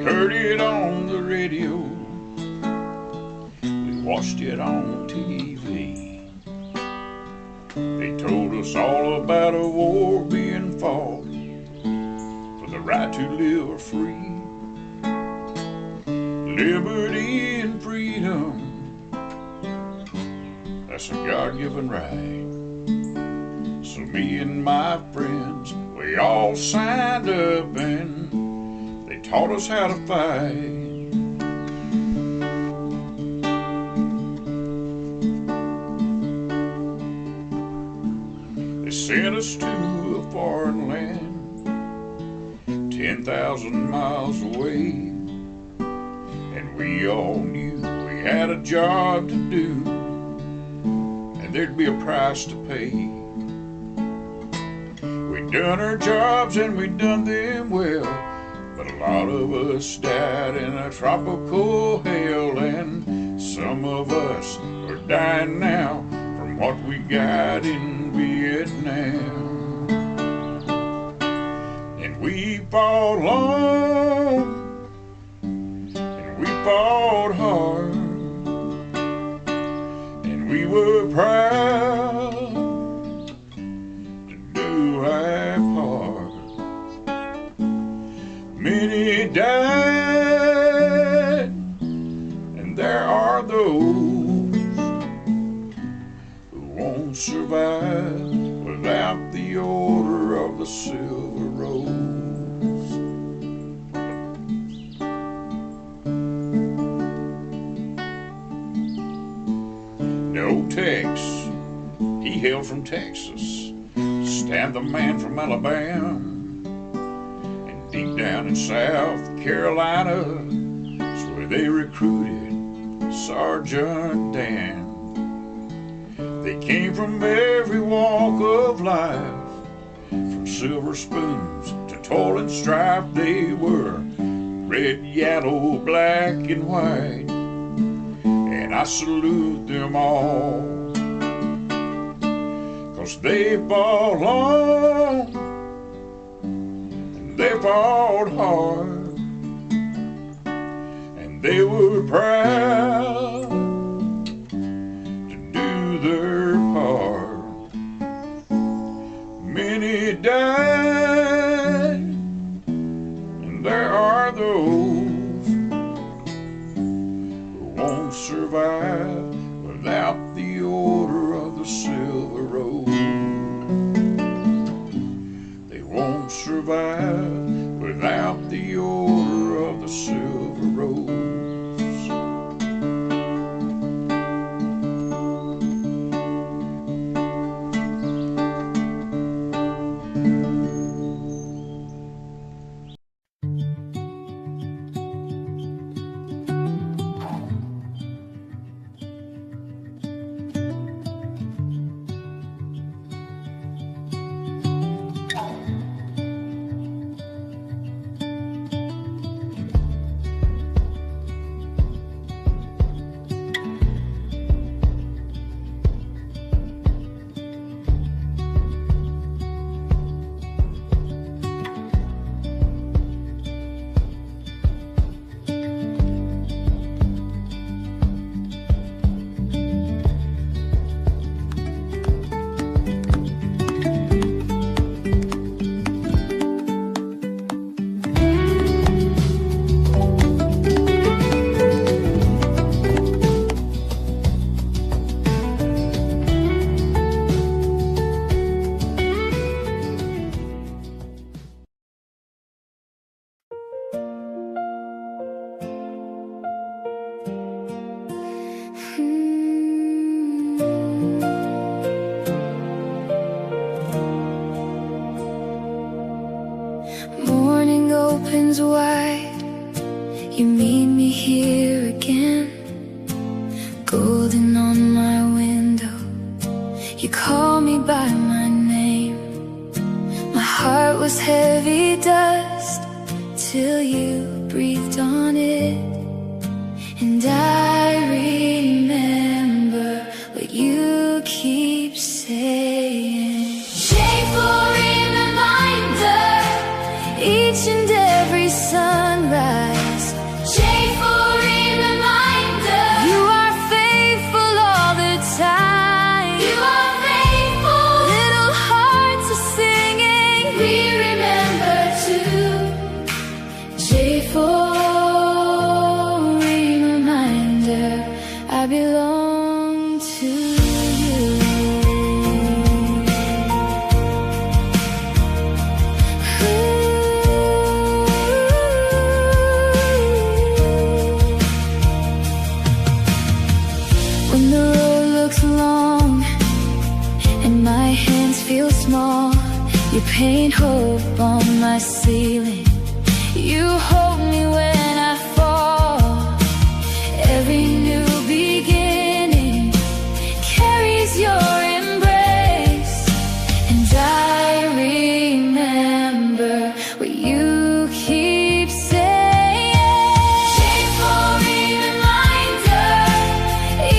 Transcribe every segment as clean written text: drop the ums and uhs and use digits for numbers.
Heard it on the radio, we watched it on TV. They told us all about a war being fought for the right to live free. Liberty and freedom, that's a God-given right. So me and my friends, we all signed up and taught us how to fight. They sent us to a foreign land, 10,000 miles away, and we all knew we had a job to do, and there'd be a price to pay. We'd done our jobs and we'd done them well, but a lot of us died in a tropical hell, and some of us are dying now from what we got in Vietnam. And we fought long, and we fought hard, and we were proud to do our part. Many died, and there are those who won't survive without the Order of the Silver Rose. No Tex, he hailed from Texas, Stan the man from Alabama. Deep down in South Carolina is where they recruited Sergeant Dan. They came from every walk of life, from silver spoons to toil and strife. They were red, yellow, black, and white, and I salute them all, 'cause they fought long, they fought hard, and they were proud to do their part. Many died, and there are those who won't survive without the Order of the Silver Rose. They won't survive without the Order of the Silver Rose. You meet me here again, golden on my window. You call me by my name. My heart was heavy dust till you breathed on it. And I remember what you keep saying. J for reminder, each and every sunrise. J for reminder, you are faithful all the time. You are faithful. Little hearts are singing, we remember too. J for reminder, I belong to you. When the road looks long and my hands feel small, you paint hope on my ceiling. You hold me when I fall. Every new beginning carries your embrace. And I remember what you keep saying. J for reminder,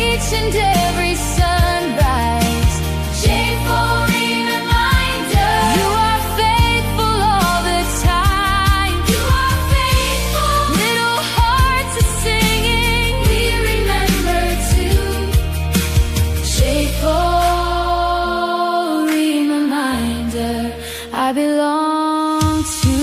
each and every sunrise. J for reminder, you are faithful all the time. You are faithful. Little hearts are singing, we remember too. J for reminder, I belong to you.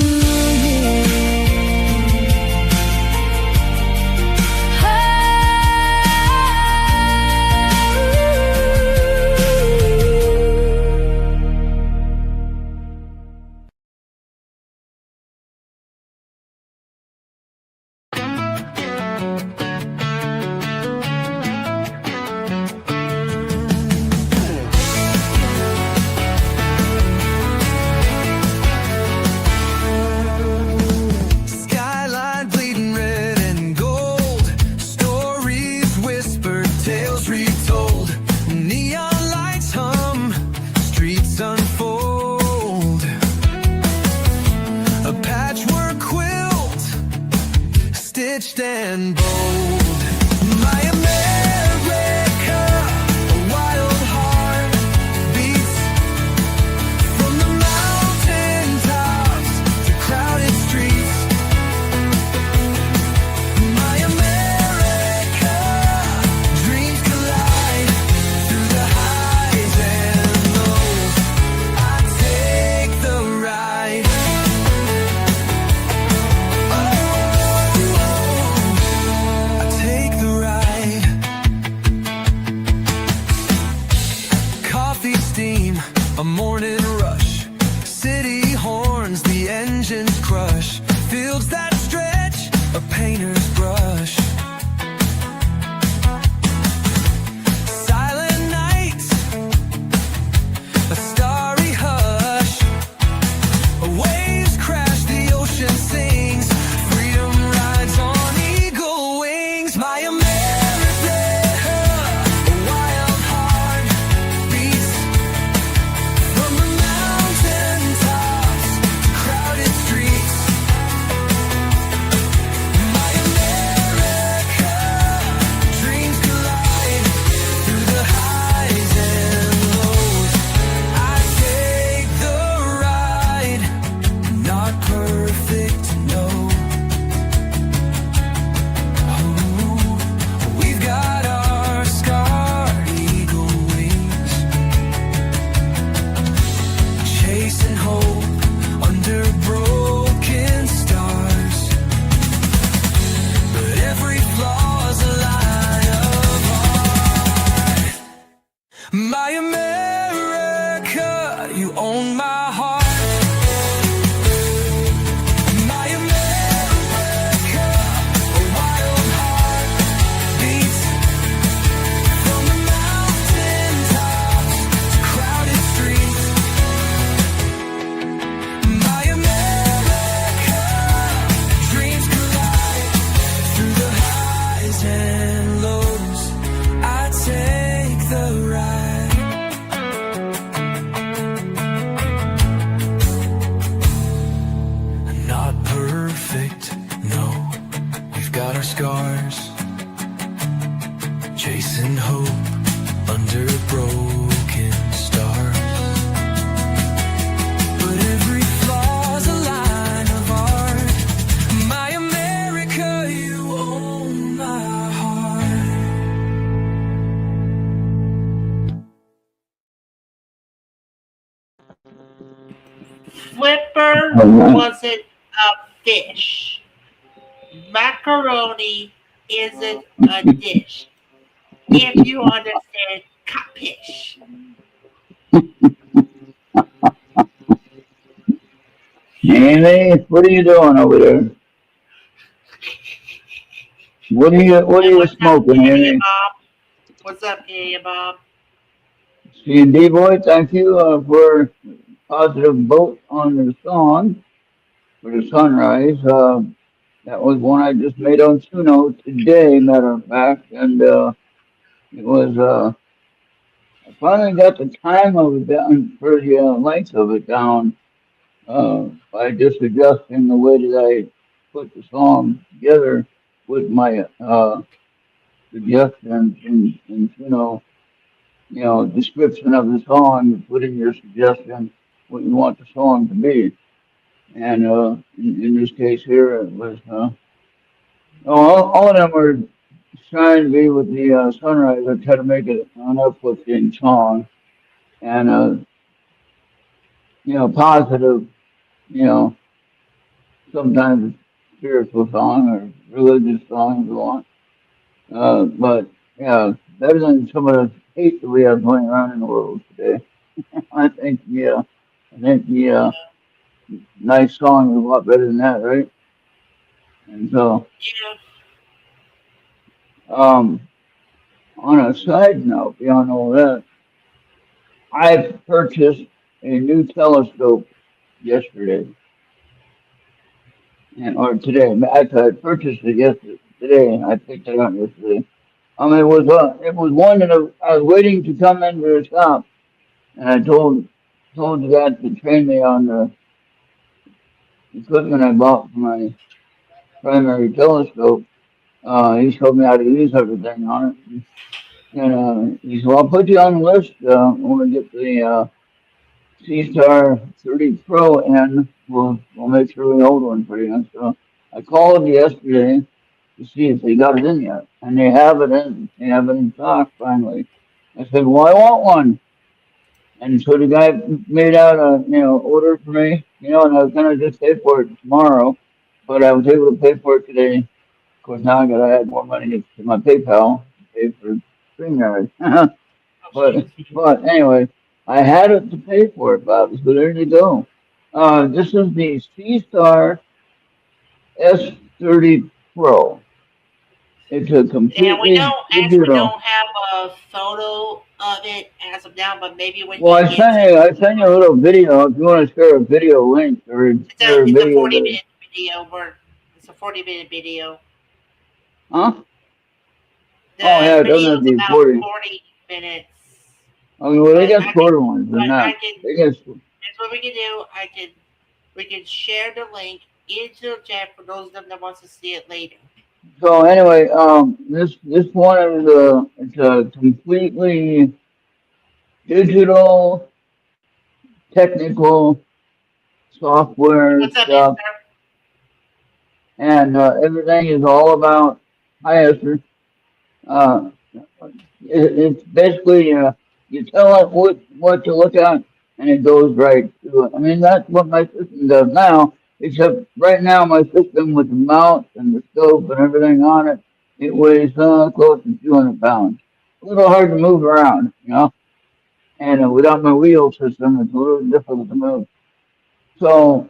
Skyline bleeding red and gold, stories whispered, tales retold. Neon lights hum, streets unfold. A patchwork quilt, stitched and bold. My America, a wild heart beats from the mountain tops to crowded streets. My America, dreams collide through the highs and lows. I take the ride. I take the ride. Coffee steam, a morning rush. City horns, the engines crush. Fields that stretch, a painter's brush. Silent nights, a starry hush. Waves crash, the ocean sings. Freedom rides on eagle wings. My America, a wild heart beats from the mountain tops to crowded streets. My America. got our scars, chasing hope under broken stars. But every flaw's a line of art. My America, you own my heart. Flipper wasn't a fish. Macaroni isn't a dish. If you understand capish. Amy, what are you doing over there? What are And you what's up, smoking, Danny and Amy? Bob? What's up, Danny and Bob? C&D boy, thank you for positive vote on the song for the sunrise. That was one I just made on Suno today, matter of fact, and it was I finally got the time of it down for the length of it down by just adjusting the way that I put the song together with my suggestions and description of the song and put in your suggestion what you want the song to be. And in this case here, it was all of them were trying to be with the sunrise. I try to make it an uplifting song and positive, you know, sometimes spiritual song or religious song if you want. But yeah, better than some of the hate that we have going around in the world today. I think yeah, I think the nice song is a lot better than that, right? And so, Yeah. um, on a side note, beyond all that, I purchased a new telescope yesterday, and or today. I purchased it yesterday. Today, and I picked it up yesterday. It was one that I was waiting to come into the shop, and I told the guy to train me on the equipment I bought for my primary telescope. He showed me how to use everything on it. And he said, well, I'll put you on the list when we get the C-Star 30 Pro in. We'll make sure we hold one for you. So I called yesterday to see if they got it in yet. And they have it in. They have it in stock finally. I said, well, I want one. And so the guy made out a order for me, and I was gonna just pay for it tomorrow, but I was able to pay for it today. Of course, now I gotta add more money to my PayPal to pay for StreamYard. but anyway, I had it to pay for it, Bob. So there you go. This is the C-Star S30 Pro. It's a And we completely actually digital. don't have a photo of it as of now, but maybe when Well, he gets it, I sent you a little video. If you want to share a video link or share a it's a video, 40-minute video. It's a 40-minute video. huh? Oh yeah, The it doesn't video have is to be about 40. 40 minutes. I mean, well, they But got shorter ones than I that. can. They got That's what we can do. We can share the link into the chat for those of them that wants to see it later. so anyway. This one is it's a completely digital, technical software What's up, stuff, Esther? and everything is all about. Hi, Esther. Uh, it's basically you tell it what to look at, and it goes right to it. I mean, that's what my system does now. Except right now, my system with the mouse and the scope and everything on it, it weighs close to 200 pounds. A little hard to move around, And without my wheel system, it's a little difficult to move. So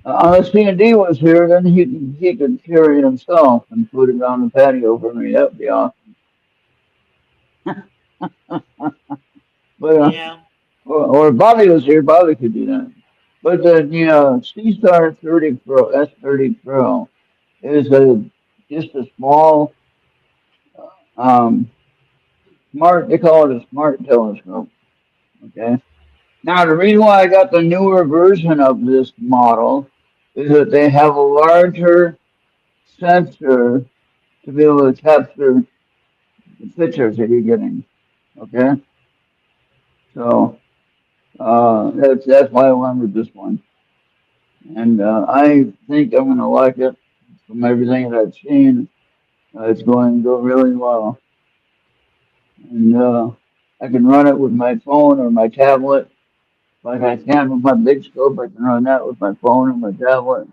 unless C&D was here, then he could carry it himself and put it on the patio for me. That'd be awesome. But Yeah. or Bobby was here, Bobby could do that. But the C-Star 30 Pro, S30 Pro, is just a small, um, smart. They call it a smart telescope. Okay. Now the reason why I got the newer version of this model is that they have a larger sensor to be able to capture the pictures that you're getting. Okay, so that's why I went with this one, and I think I'm gonna like it from everything that I've seen. It's going to go really well, and I can run it with my phone or my tablet, like I can with my big scope. I can run that with my phone and my tablet.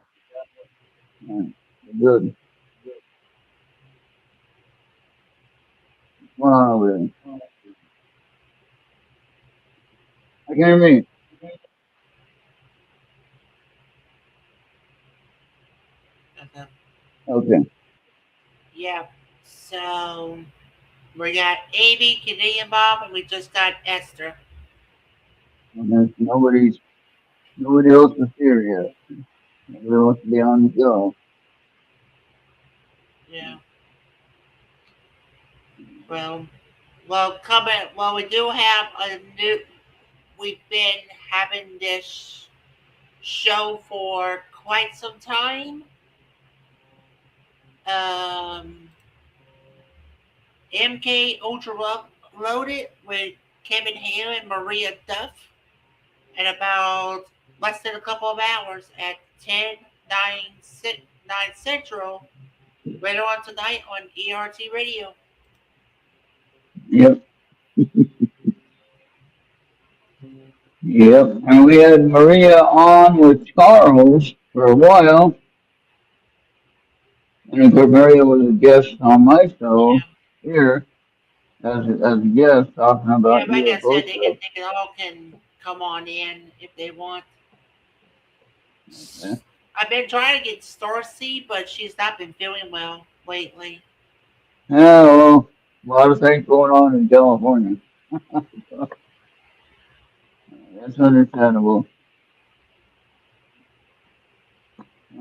And good. What's going on over there? I can hear me. Uh-huh. Okay. Yeah. So we got Amy, Canadian Bob, and we just got Esther. And there's nobody else is here yet. Nobody wants to be on the show. Yeah. Well, well, coming. Well, we do have a new. We've been having this show for quite some time. Um, MK Ultra Loaded with Kevin Hale and Maria Duff in about less than a couple of hours at 10, 9 Central, later on tonight on ERT Radio. Yep. Yep. And we had Maria on with Charles for a while. And of course, Maria was a guest on my show Yeah. here as a guest talking Yeah, about like I UFO said, stuff. they can all can come on in if they want. Okay. I've been trying to get Stacy, but she's not been feeling well lately. Yeah, well, a lot of things going on in California. That's understandable.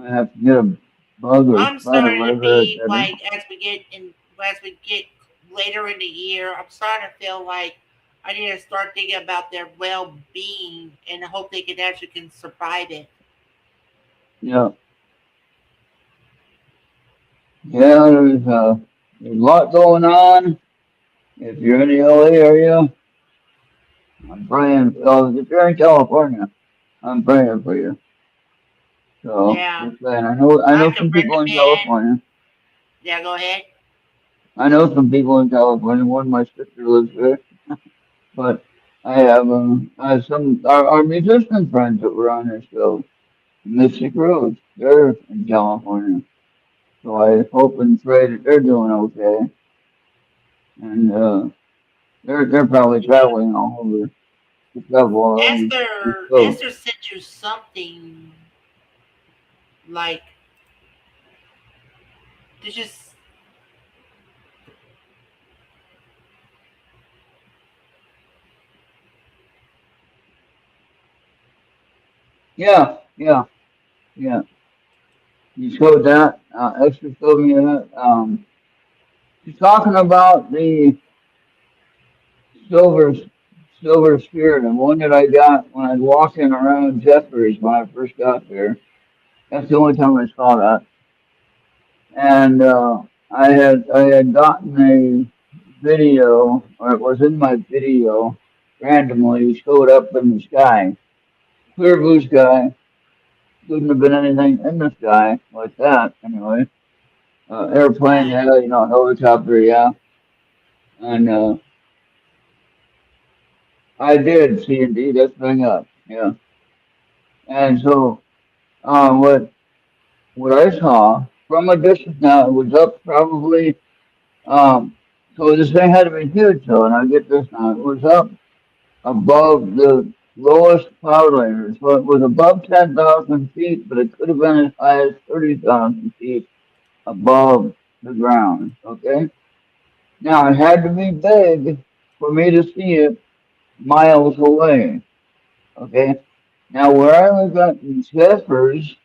I have to get a bug or I'm bite or starting to whatever be that is. like as we get later in the year, I'm starting to feel like I need to start thinking about their well being and I hope they can actually can survive it. Yeah. Yeah, there's a lot going on. If you're in the LA area, I'm praying. Well, if you're in California, I'm praying for you. So Yeah. just saying, I I know could some people in recommend California. yeah, go ahead. I know some people in California. One of my sister lives there, but I have some our musician friends that were on this show, Mystic Rose. They're in California, so I hope and pray that they're doing okay, and they're probably Yeah. traveling all over the travel all over the coast. Esther sent you something like did you Yeah, yeah, yeah. You showed that. Esther showed me that. She's talking about the silver silver spirit, and one that I got when I was walking around Jeffers when I first got there. That's the only time I saw that. And I had gotten a video, or it was in my video, randomly showed up in the sky, clear blue sky. Couldn't have been anything in the sky like that anyway. Airplane, right. yeah, helicopter, yeah. And I did see indeed that thing up, yeah. And so what I saw from a distance now, it was up probably so this thing had to be huge though, and I get this now, it was up above the lowest cloud layer. So it was above 10,000 feet, but it could have been as high as 30,000 feet above the ground. Okay? Now it had to be big for me to see it miles away. Okay? Now where I was at in Jeffers,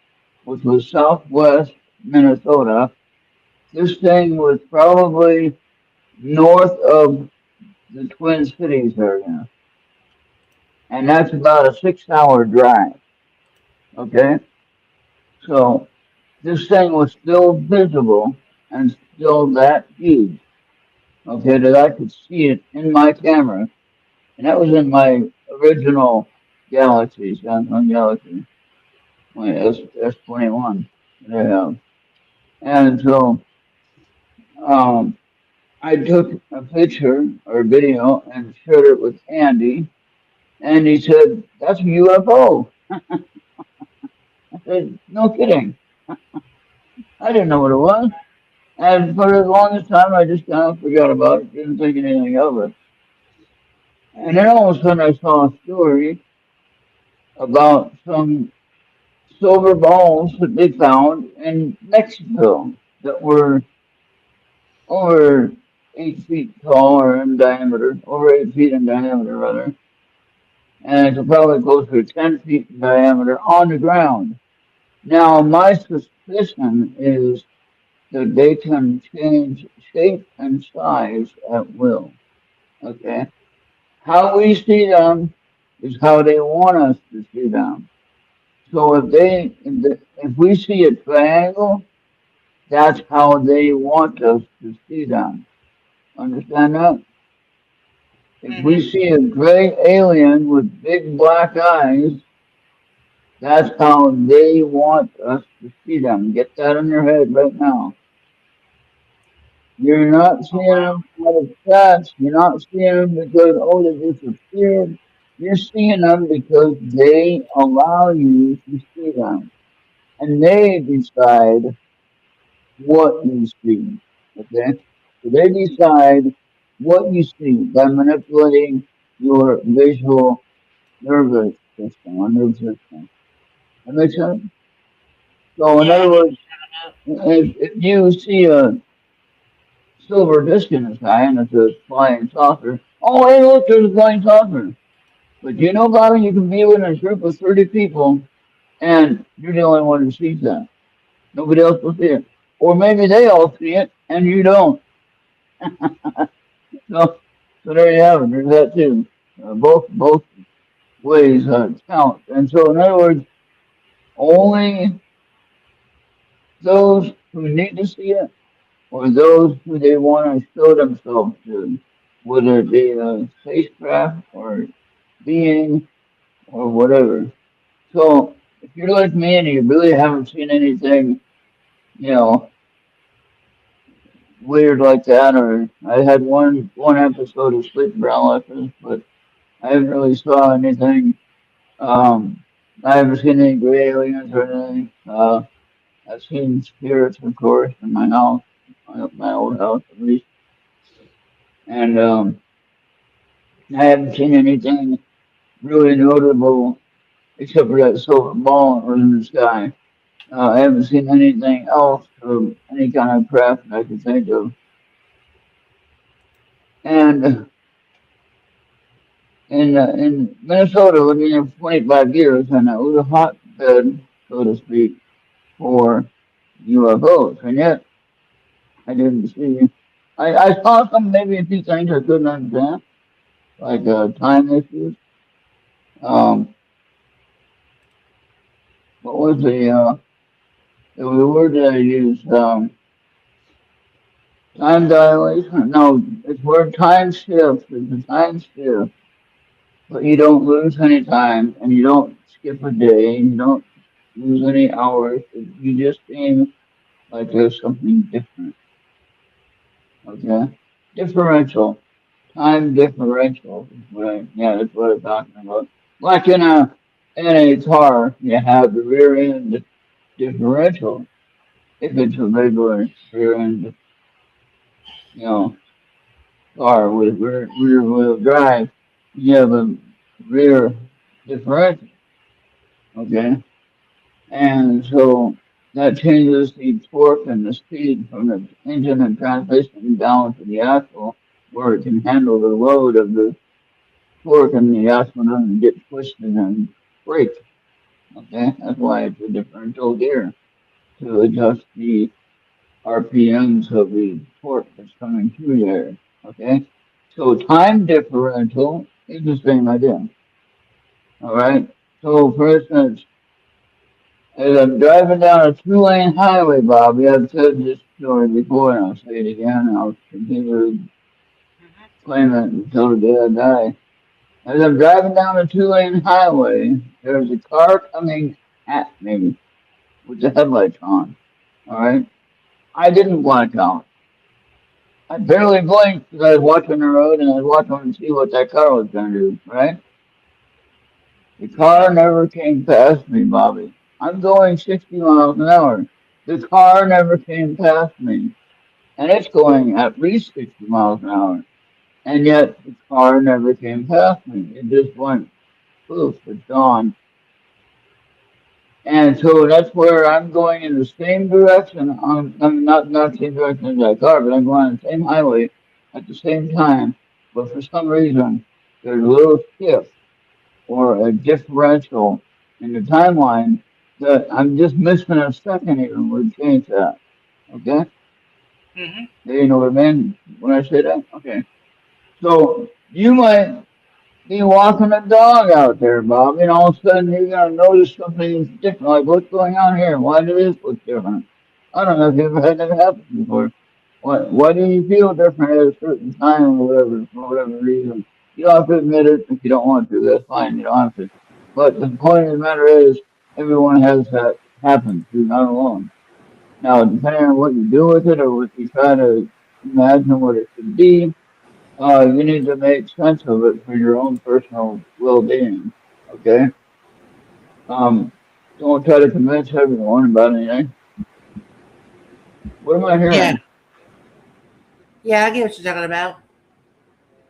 which was southwest Minnesota, this thing was probably north of the Twin Cities area. And that's about a 6 hour drive. Okay? So this thing was still visible and still that huge. Okay, that I could see it in my camera, and that was in my original Galaxy, Samsung Galaxy, my S21 that I have. And so um, I took a picture or video and shared it with Andy, and he said, "That's a UFO." I said, "No kidding." I didn't know what it was. And for the longest time, I just kind of forgot about it, didn't think anything of it. And then all of a sudden, I saw a story about some silver balls that they found in Mexico that were over 8 feet tall or in diameter, over 8 feet in diameter, rather, and it's probably closer to 10 feet in diameter on the ground. Now, my suspicion is that they can change shape and size at will. Okay? How we see them is how they want us to see them. So if we see a triangle, that's how they want us to see them. Understand that? If we Mm-hmm. see a gray alien with big black eyes, that's how they want us to see them. Get that in your head right now. You're not Oh seeing wow. them out of chance. You're not seeing them because, oh, they disappeared. You're seeing them because they allow you to see them. And they decide what you see. Okay? So they decide what you see by manipulating your visual nervous system or nervous system. That makes sense? So in Yeah, other I get words, what you're talking if you see a silver disc in the sky and it's a flying saucer, oh hey look, there's a flying saucer. But you know, Bobby, you can be with a group of 30 people and you're the only one who sees that. Nobody else will see it. Or maybe they all see it and you don't. So, so there you have it. There's that too. Both ways count. And so, in other words, only those who need to see it, or those who they want to show themselves to, whether it be a spacecraft or being or whatever. So, if you're like me and you really haven't seen anything, you know, weird like that, or I had one episode of sleep paralysis, but I haven't really saw anything. Um, I haven't seen any gray aliens or anything. I've seen spirits, of course, in my house, my old house at least, and I haven't seen anything really notable except for that silver ball that was in the sky. I haven't seen anything else of any kind of craft that I can think of. And in Minnesota, living there for 25 years, and it was a hotbed, so to speak, for UFOs, and yet I didn't see. I saw some maybe a few things I couldn't understand, like time issues. Um, what was the word that I used? Time dilation? No, it's where time shifts. It's a time shift, but you don't lose any time, and you don't skip a day, and you don't lose any hours. You just seem like there's something different. Okay, differential. Time differential is what yeah, that's what I'm talking about. Like in a car, you have the rear end differential. If it's a regular rear end, you know, car with rear wheel drive, you have a rear differential. Okay, and so that changes the torque and the speed from the engine and transmission down to the axle, where it can handle the load of the torque and the axle doesn't get twisted and break. Okay, that's why it's a differential gear to adjust the RPMs of the torque that's coming through there. Okay, so time differential is the same idea. All right, so for instance, As I'm driving down a two-lane highway, Bobby, I've said this story before, and I'll say it again, and I'll continue to Mhm. claim it until the day I die. As I'm driving down a two-lane highway, there's a car coming at me with the headlights on. All right, I didn't black out. I barely blinked because I was watching the road and I was watching to see what that car was going to do. Right, the Mhm. car never came past me, Bobby. I'm going 60 miles an hour. The car never came past me, and it's going at least 60 miles an hour. And yet the car never came past me. It just went poof, it's gone. And so that's where I'm going in the same direction. I'm not the same direction as that car, but I'm going on the same highway at the same time. But for some reason, there's a little shift or a differential in the timeline that I'm just missing a second even would change that. Okay? Mhm. You know what I mean when I say that? Okay. So you might be walking a dog out there, Bob, and all of a sudden you're going to notice something different. Like, what's going on here? Why does this look different? I don't know if you've ever had that happen before. Why do you feel different at a certain time or whatever, for whatever reason? You don't have to admit it if you don't want to. That's fine. You don't have to. But the point of the matter is, everyone has that happen. You're not alone. Now, depending on what you do with it or what you try to imagine what it could be, you need to make sense of it for your own personal well-being. Okay. Um, don't try to convince everyone about anything. What am I Yeah. hearing? Yeah, I get what you're talking about.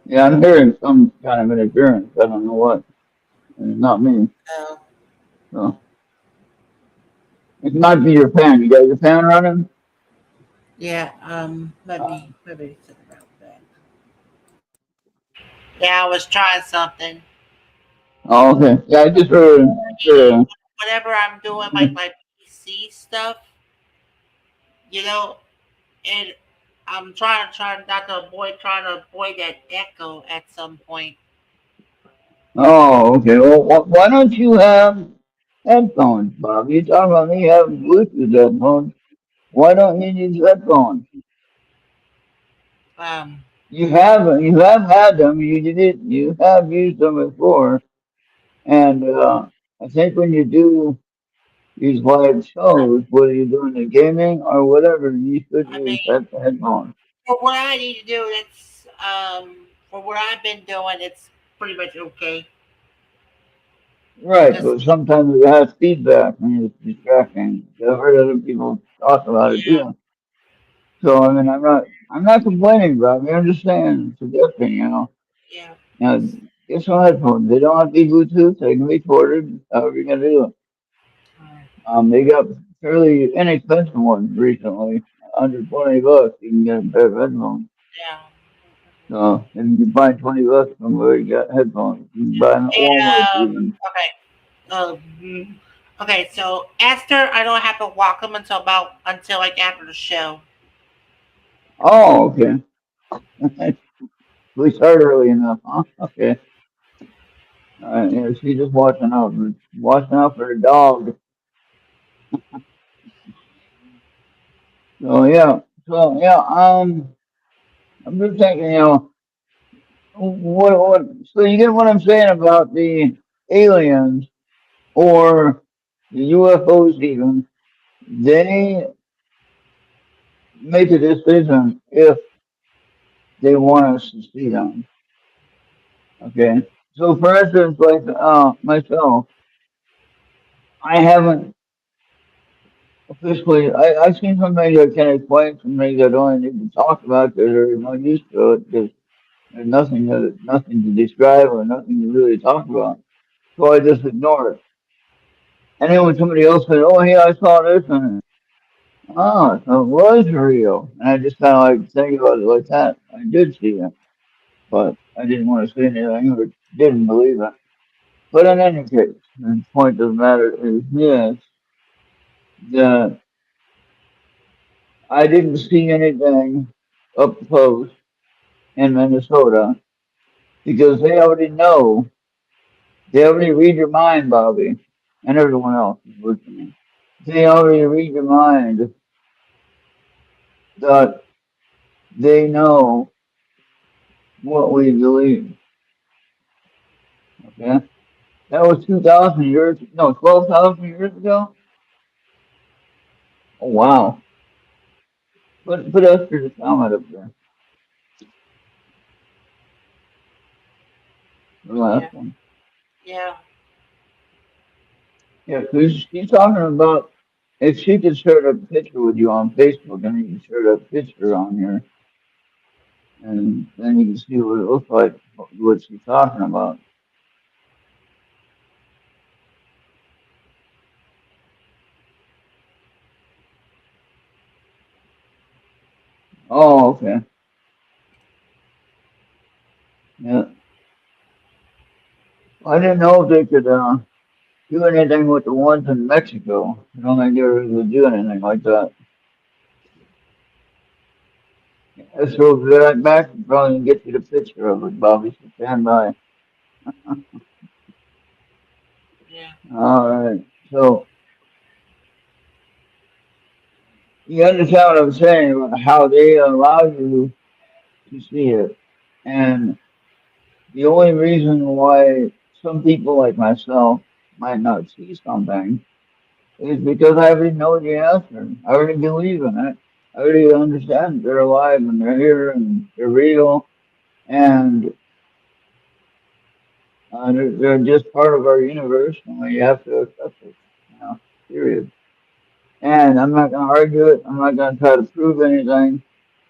Yeah, I'm hearing some kind of interference. I don't know what. And it's not me. Uh, So it might be your fan. You got your fan running? yeah. Let Uh, me think about that. Yeah, I was trying something. oh, okay. Yeah, I just heard. Uh, Whenever I'm doing like my PC stuff, you know, and I'm trying not to avoid trying to avoid that echo at some point. oh, okay. Well, why don't you have headphones, Bob? You talking about me having Bluetooth headphones? Why don't you use headphones? Um, You have had them. You have used them before, and I think when you do these live shows, whether you're doing the gaming or whatever, you should I mean, use headphones. for what I need to do, it's for what I've been doing, it's pretty much okay. Right, Just but sometimes it has feedback and it's distracting. I've heard other people talk about it yeah, too. So I mean, I'm not complaining about it. I'm just saying, suggesting, yeah. Now, get some headphones. They don't have to be Bluetooth. They can be corded. However you're gonna do it. Mm, They got fairly inexpensive ones recently. Under 20 bucks, you can get a pair of headphones. yeah. So, and you can buy 20 bucks from where you got headphones. You can buy them at Walmart And even. okay. Mm, okay, so Esther, I don't have to walk them until like after the show. Oh, okay. We start early enough, huh? Okay. All right. Yeah, she's just watching out for the dog. So yeah. So yeah. I'm just thinking, what? So you get what I'm saying about the aliens or the UFOs even? They make a decision if they want us to see them. Okay. So for instance, like myself, I haven't officially. I've seen some things I can explain, some things I don't need to talk about because there's no use to it because there's nothing to describe or nothing to really talk about. So I just ignore it. And then when somebody else said, "Oh, yeah, I saw this," and oh, so it was real, and I just kind of like think about it like that. I did see it, but I didn't want to say anything or didn't believe it. But in any case, the point of the matter is this: that I didn't see anything up close in Minnesota because they already know, they already read your mind, Bobby, and everyone else is listening. they already read your mind, that they know what we believe. Okay? That was 2,000 years, no, 12,000 years ago? Oh, wow. Put Esther's comment up there, the Yeah, last one. yeah, Yeah, because she's talking about if she could share a picture with you on Facebook, and you can share a picture on here, and then you can see what it looks like, what she's talking about. Oh, okay. Yeah. I didn't know if they could do anything with the ones in Mexico. I don't think they were able to do anything like that. So if they're right back, I'll probably get you the picture of it, Bobby. So stand by. yeah. All right. So you understand what I'm saying about how they allow you to see it. And the only reason why some people like myself might not see something is because I already know the answer. I already believe in it. I already understand they're alive and they're here and they're real and they're just part of our universe and we have to accept it. You know, period. And I'm not going to argue it. I'm not going to try to prove anything.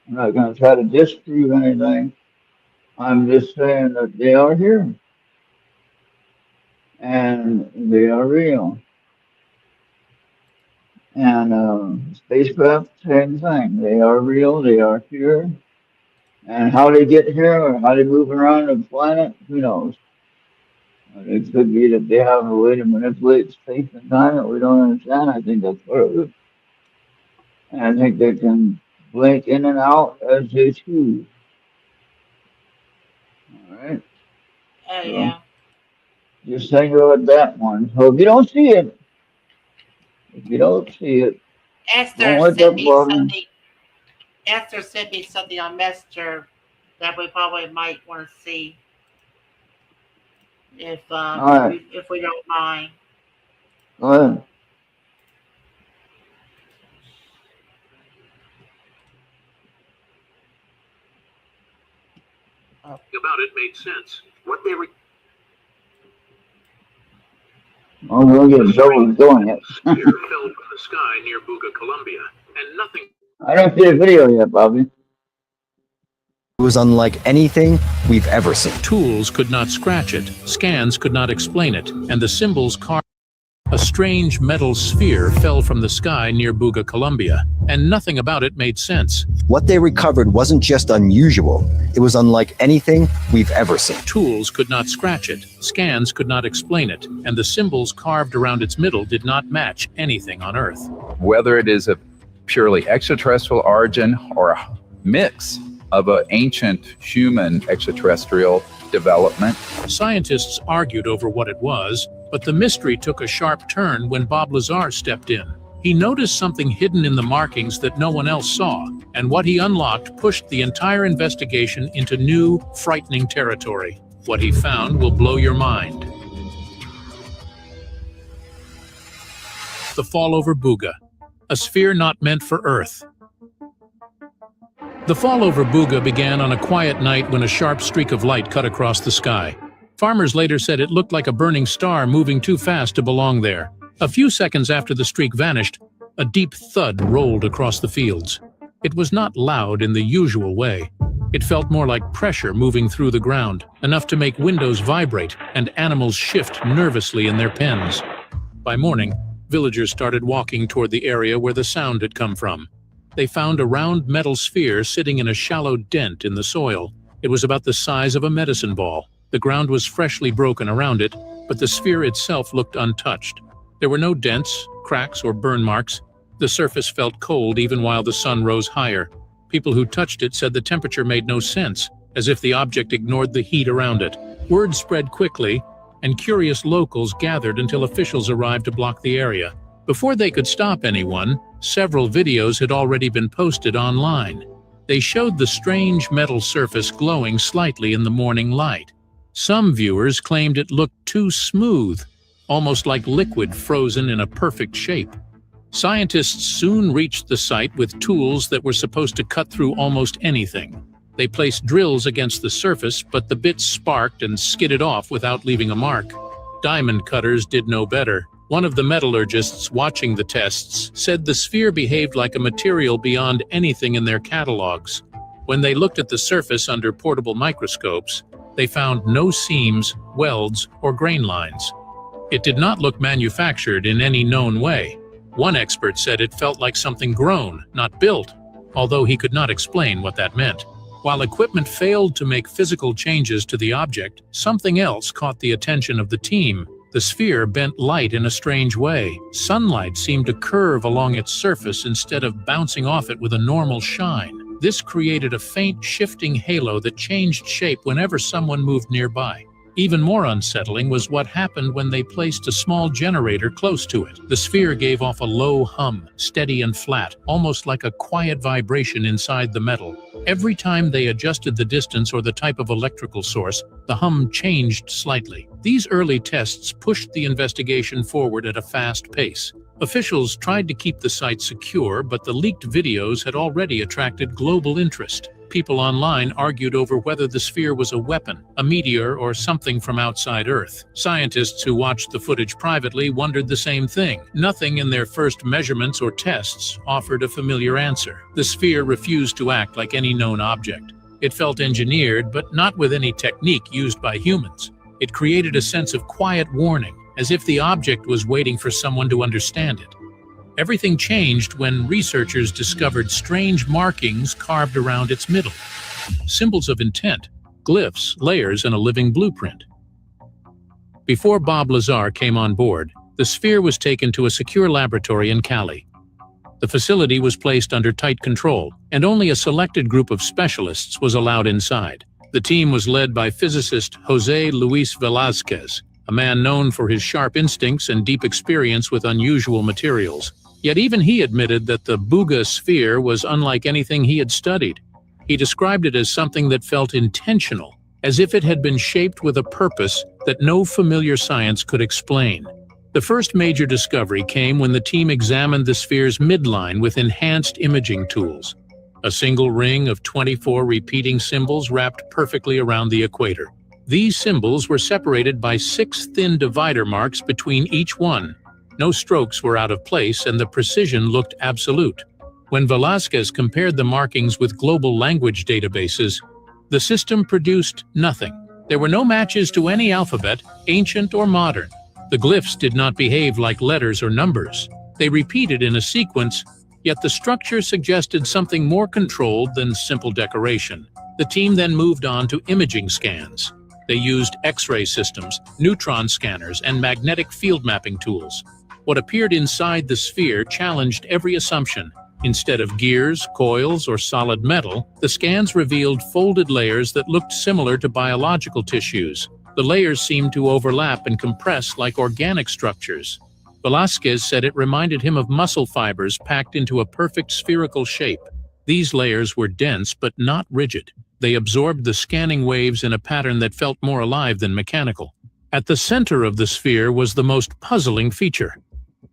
I'm not going to try to disprove anything. I'm just saying that they are here and they are real. And spacecraft, same thing. They are real. They are here. And how they get here or how they move around the planet, who knows? It could be that they have a way to manipulate space and time that we don't understand. I think that's part of it. And I think they can blink in and out as they choose. All right. Oh, So yeah. just think about that one. So if you don't see it, don't Esther wake sent up, me Bobby. something. Esther sent me something on Messenger that we probably might want to see if All right. if we don't mind. Go ahead. About it made sense. What they were Oh, we'll get Joe doing it. sphere fell from the sky near Buga, Colombia, and nothing. I don't see the video yet, Bobby. It was unlike anything we've ever seen. Tools could not scratch it, scans could not explain it, and the symbols carved. A strange metal sphere fell from the sky near Buga, Colombia, and nothing about it made sense. What they recovered wasn't just unusual, it was unlike anything we've ever seen. Tools could not scratch it, scans could not explain it, and the symbols carved around its middle did not match anything on Earth. Whether it is a purely extraterrestrial origin or a mix of an ancient human extraterrestrial development. Scientists argued over what it was, but the mystery took a sharp turn when Bob Lazar stepped in. He noticed something hidden in the markings that no one else saw, and what he unlocked pushed the entire investigation into new, frightening territory. What he found will blow your mind. The fall over Buga, a sphere not meant for Earth. The fall over Buga began on a quiet night when a sharp streak of light cut across the sky. Farmers later said it looked like a burning star moving too fast to belong there. A few seconds after the streak vanished, a deep thud rolled across the fields. It was not loud in the usual way. It felt more like pressure moving through the ground, enough to make windows vibrate and animals shift nervously in their pens. By morning, villagers started walking toward the area where the sound had come from. They found a round metal sphere sitting in a shallow dent in the soil. It was about the size of a medicine ball. The ground was freshly broken around it, but the sphere itself looked untouched. There were no dents, cracks, or burn marks. The surface felt cold even while the sun rose higher. People who touched it said the temperature made no sense, as if the object ignored the heat around it. Word spread quickly, and curious locals gathered until officials arrived to block the area. Before they could stop anyone, several videos had already been posted online. They showed the strange metal surface glowing slightly in the morning light. Some viewers claimed it looked too smooth, almost like liquid frozen in a perfect shape. Scientists soon reached the site with tools that were supposed to cut through almost anything. They placed drills against the surface, but the bits sparked and skidded off without leaving a mark. Diamond cutters did no better. One of the metallurgists watching the tests said the sphere behaved like a material beyond anything in their catalogs. When they looked at the surface under portable microscopes, they found no seams, welds, or grain lines. It did not look manufactured in any known way. One expert said it felt like something grown, not built, although he could not explain what that meant. While equipment failed to make physical changes to the object, something else caught the attention of the team. The sphere bent light in a strange way. Sunlight seemed to curve along its surface instead of bouncing off it with a normal shine. This created a faint, shifting halo that changed shape whenever someone moved nearby. Even more unsettling was what happened when they placed a small generator close to it. The sphere gave off a low hum, steady and flat, almost like a quiet vibration inside the metal. Every time they adjusted the distance or the type of electrical source, the hum changed slightly. These early tests pushed the investigation forward at a fast pace. Officials tried to keep the site secure, but the leaked videos had already attracted global interest. People online argued over whether the sphere was a weapon, a meteor, or something from outside Earth. Scientists who watched the footage privately wondered the same thing. Nothing in their first measurements or tests offered a familiar answer. The sphere refused to act like any known object. It felt engineered, but not with any technique used by humans. It created a sense of quiet warning, as if the object was waiting for someone to understand it. Everything changed when researchers discovered strange markings carved around its middle. Symbols of intent, glyphs, layers, and a living blueprint. Before Bob Lazar came on board, the sphere was taken to a secure laboratory in Cali. The facility was placed under tight control, and only a selected group of specialists was allowed inside. The team was led by physicist José Luis Velázquez, a man known for his sharp instincts and deep experience with unusual materials. Yet even he admitted that the Buga sphere was unlike anything he had studied. He described it as something that felt intentional, as if it had been shaped with a purpose that no familiar science could explain. The first major discovery came when the team examined the sphere's midline with enhanced imaging tools. A single ring of 24 repeating symbols wrapped perfectly around the equator. These symbols were separated by 6 thin divider marks between each one. No strokes were out of place, and the precision looked absolute. When Velázquez compared the markings with global language databases, the system produced nothing. There were no matches to any alphabet, ancient or modern. The glyphs did not behave like letters or numbers. They repeated in a sequence, yet the structure suggested something more controlled than simple decoration. The team then moved on to imaging scans. They used X-ray systems, neutron scanners, and magnetic field mapping tools. What appeared inside the sphere challenged every assumption. Instead of gears, coils, or solid metal, the scans revealed folded layers that looked similar to biological tissues. The layers seemed to overlap and compress like organic structures. Velázquez said it reminded him of muscle fibers packed into a perfect spherical shape. These layers were dense but not rigid. They absorbed the scanning waves in a pattern that felt more alive than mechanical. At the center of the sphere was the most puzzling feature.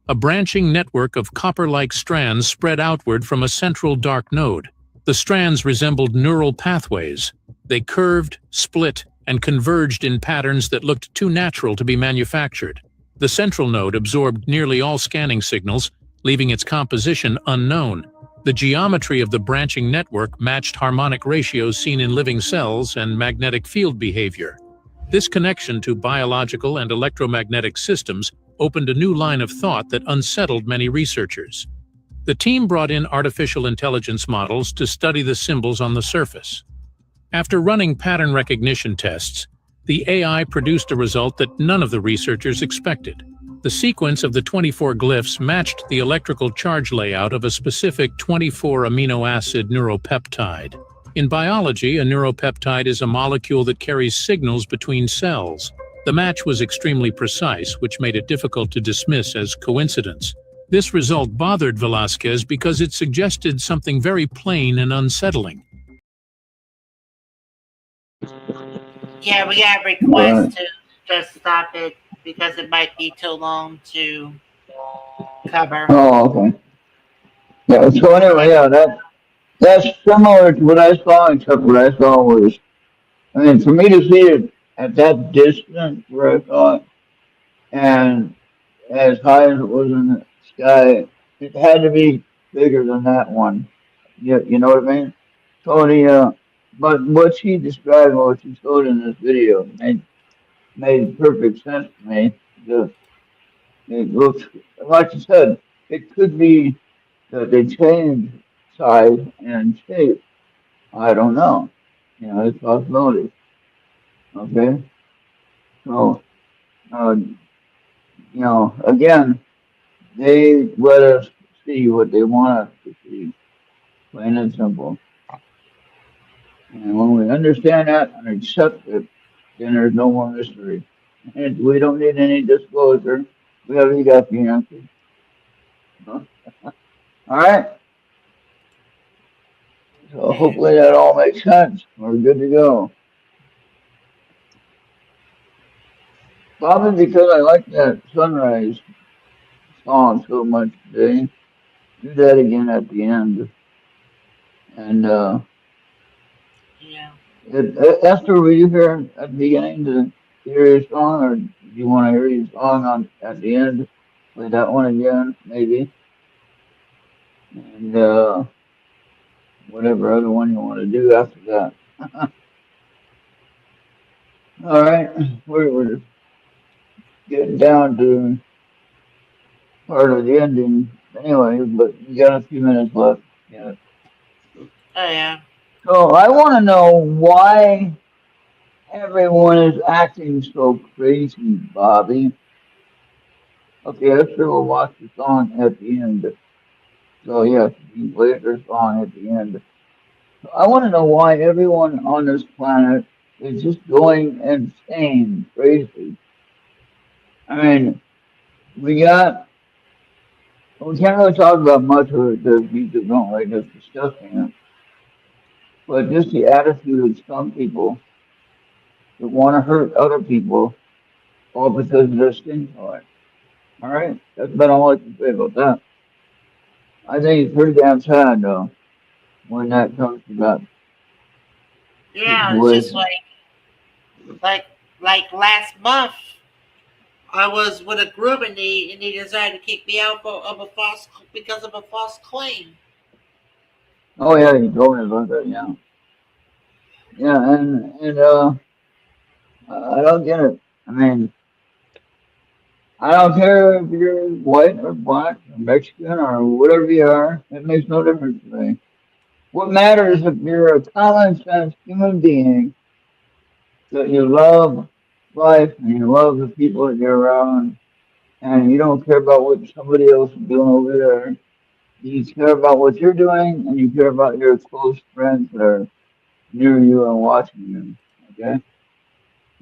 A branching network of copper-like strands spread outward from a central dark node. The strands resembled neural pathways. They curved, split, and converged in patterns that looked too natural to be manufactured. The central node absorbed nearly all scanning signals, leaving its composition unknown. The geometry of the branching network matched harmonic ratios seen in living cells and magnetic field behavior. This connection to biological and electromagnetic systems opened a new line of thought that unsettled many researchers. The team brought in artificial intelligence models to study the symbols on the surface. After running pattern recognition tests, the AI produced a result that none of the researchers expected. The sequence of the 24 glyphs matched the electrical charge layout of a specific 24 amino acid neuropeptide. In biology, a neuropeptide is a molecule that carries signals between cells. The match was extremely precise, which made it difficult to dismiss as coincidence. This result bothered Velasquez because it suggested something very plain and unsettling. Yeah, we got a request to just stop it because it might be too long to cover. Oh, okay. Yeah. So anyway, yeah, that's similar to what I saw, except what I saw was, I mean, for me to see it at that distance where I saw it, and as high as it was in the sky, it had to be bigger than that one. You know what I mean? So but what she described, what she showed in this video, made perfect sense to me. It looks, like you said, it could be that they changed size and shape. I don't know. You know, it's a possibility. Okay? So, again, they let us see what they want us to see, plain and simple. And when we understand that and accept it, then there's no more mystery. And we don't need any disclosure. We already got the answer. All right? So hopefully that all makes sense. We're good to go. Probably because I like that sunrise song so much today. Do that again at the end. And Yeah. Esther, were you here at the beginning to hear your song, or do you want to hear your song at the end? Play that one again, maybe. And whatever other one you want to do after that. All right, we're getting down to part of the ending anyway, but we got a few minutes left. Yeah. Oh yeah. So I want to know why everyone is acting so crazy, Bobby. Okay, Esther will watch the song at the end. So yes, you play her song at the end. I want to know why everyone on this planet is just going insane, crazy. I mean, we got, we can't really talk about much of it because people don't like us discussing it. But just the attitude of some people that want to hurt other people all because of their skin color. All right? That's about all I can say about that. I think it's pretty damn sad, though, when that comes to that Yeah, it's just situation. like last month, I was with a group and they decided to kick me out because of a false claim. Oh, yeah, you told me about that, yeah. Yeah, and I don't get it. I mean, I don't care if you're white or black or Mexican or whatever you are. It makes no difference to me. What matters if you're a common sense human being that you love life and you love the people that you're around and you don't care about what somebody else is doing over there. You care about what you're doing and you care about your close friends that are near you and watching you. Okay?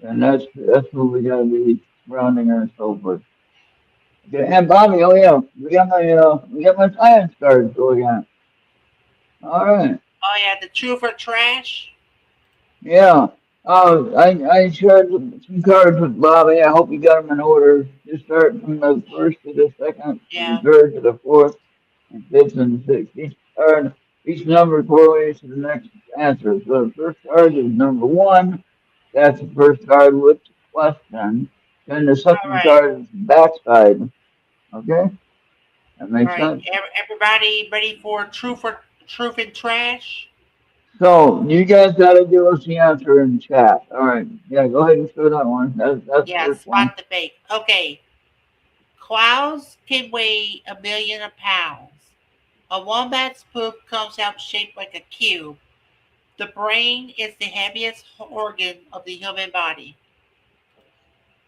And that's what we gotta be surrounding ourselves with. Okay, and Bobby, oh yeah, we got my science card to look at. All right. Oh yeah, the truth or trash. Yeah. I shared some cards with Bobby. I hope you got them in order. Just start from the first to the second, from the Yeah. third to the fourth, and fifth and sixth. Each number correlates to the next answer. So the first card is number one. That's the first card with the question. Then the All second right. card is the backside. Okay? That All makes right. sense. Everybody ready for truth and trash? So you guys gotta give us the answer in chat. All right. Yeah, go ahead and show that one. That's the Yeah. first one. Spot the fake. Okay. Clouds can weigh 1 million pounds. A wombat's poop comes out shaped like a cube. The brain is the heaviest organ of the human body.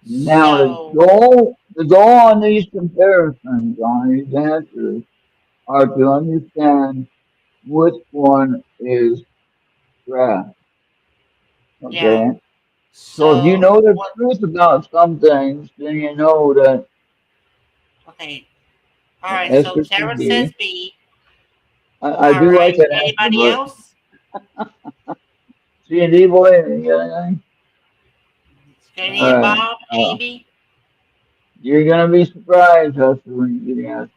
Now So, the goal on these comparisons, on these answers, are to understand which one is correct. yeah. Okay. So if you So, know the what? truth about some things, then you know that Okay. All right, so Esther Tara C. says B. I All do right, like that answer, anybody but else? C&D boy, you got anything? Skinny All and right. Bob, Amy. You're gonna be surprised, Esther, when you get the answer.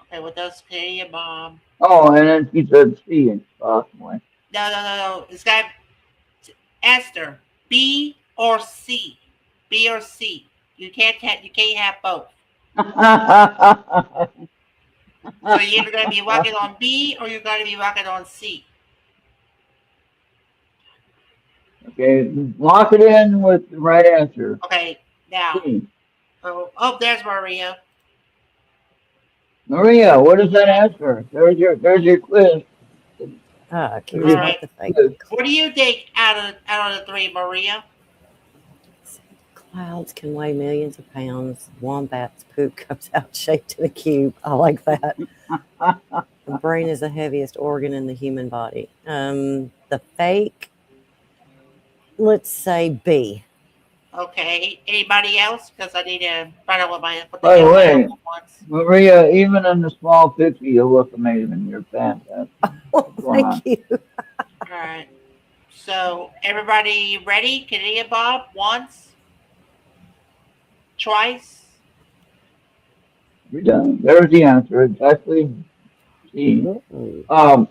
Okay, what does Skinny and Bob? Oh, and then she said C, possibly. No. It's got Esther. B or C. B or C. You can't have both. So you're either gonna be rocking on B or you're gonna be rocking on C. Okay, lock it in with the right answer. Okay, now. C. Oh, there's Maria. Maria, what is that answer? There's your quiz. I can't There's your All right. spot the fake. quiz. What do you think out of the three, Maria? Clouds can weigh millions of pounds. Wombat's poop comes out shaped in a cube. I like that. The brain is the heaviest organ in the human body. The fake, let's say B. Okay. Anybody else? Because I need to find out what the By the hell my way, uncle wants. Maria, even in the small picture, you look amazing. You're fantastic. Well, What's going on? thank you. All right. So everybody ready? Can Bob once, twice? You're done. There's the answer. It's actually C. Mm.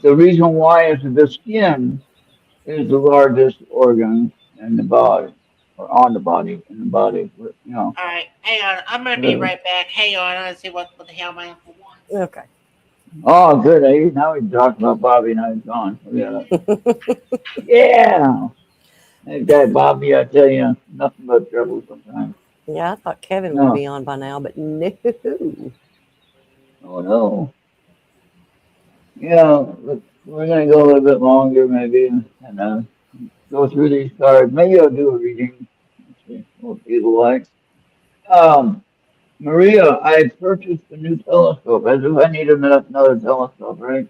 The reason why is that the skin is the largest organ in the body, or on the body, in the body. You know. All right. Hang on. I'm gonna be right back. Hang on. I'm gonna see what the hell my uncle wants. Okay. Oh, good. Now we talking about Bobby. Now he's gone. Yeah. Yeah. That guy Bobby, I tell you, nothing but trouble sometimes. Yeah, I thought Kevin No. would be on by now, but no. Oh no. Yeah, but we're gonna go a little bit longer, maybe, and go through these cards. Maybe I'll do a reading. Let's see what people like. Maria, I purchased a new telescope. As if I needed another telescope, right?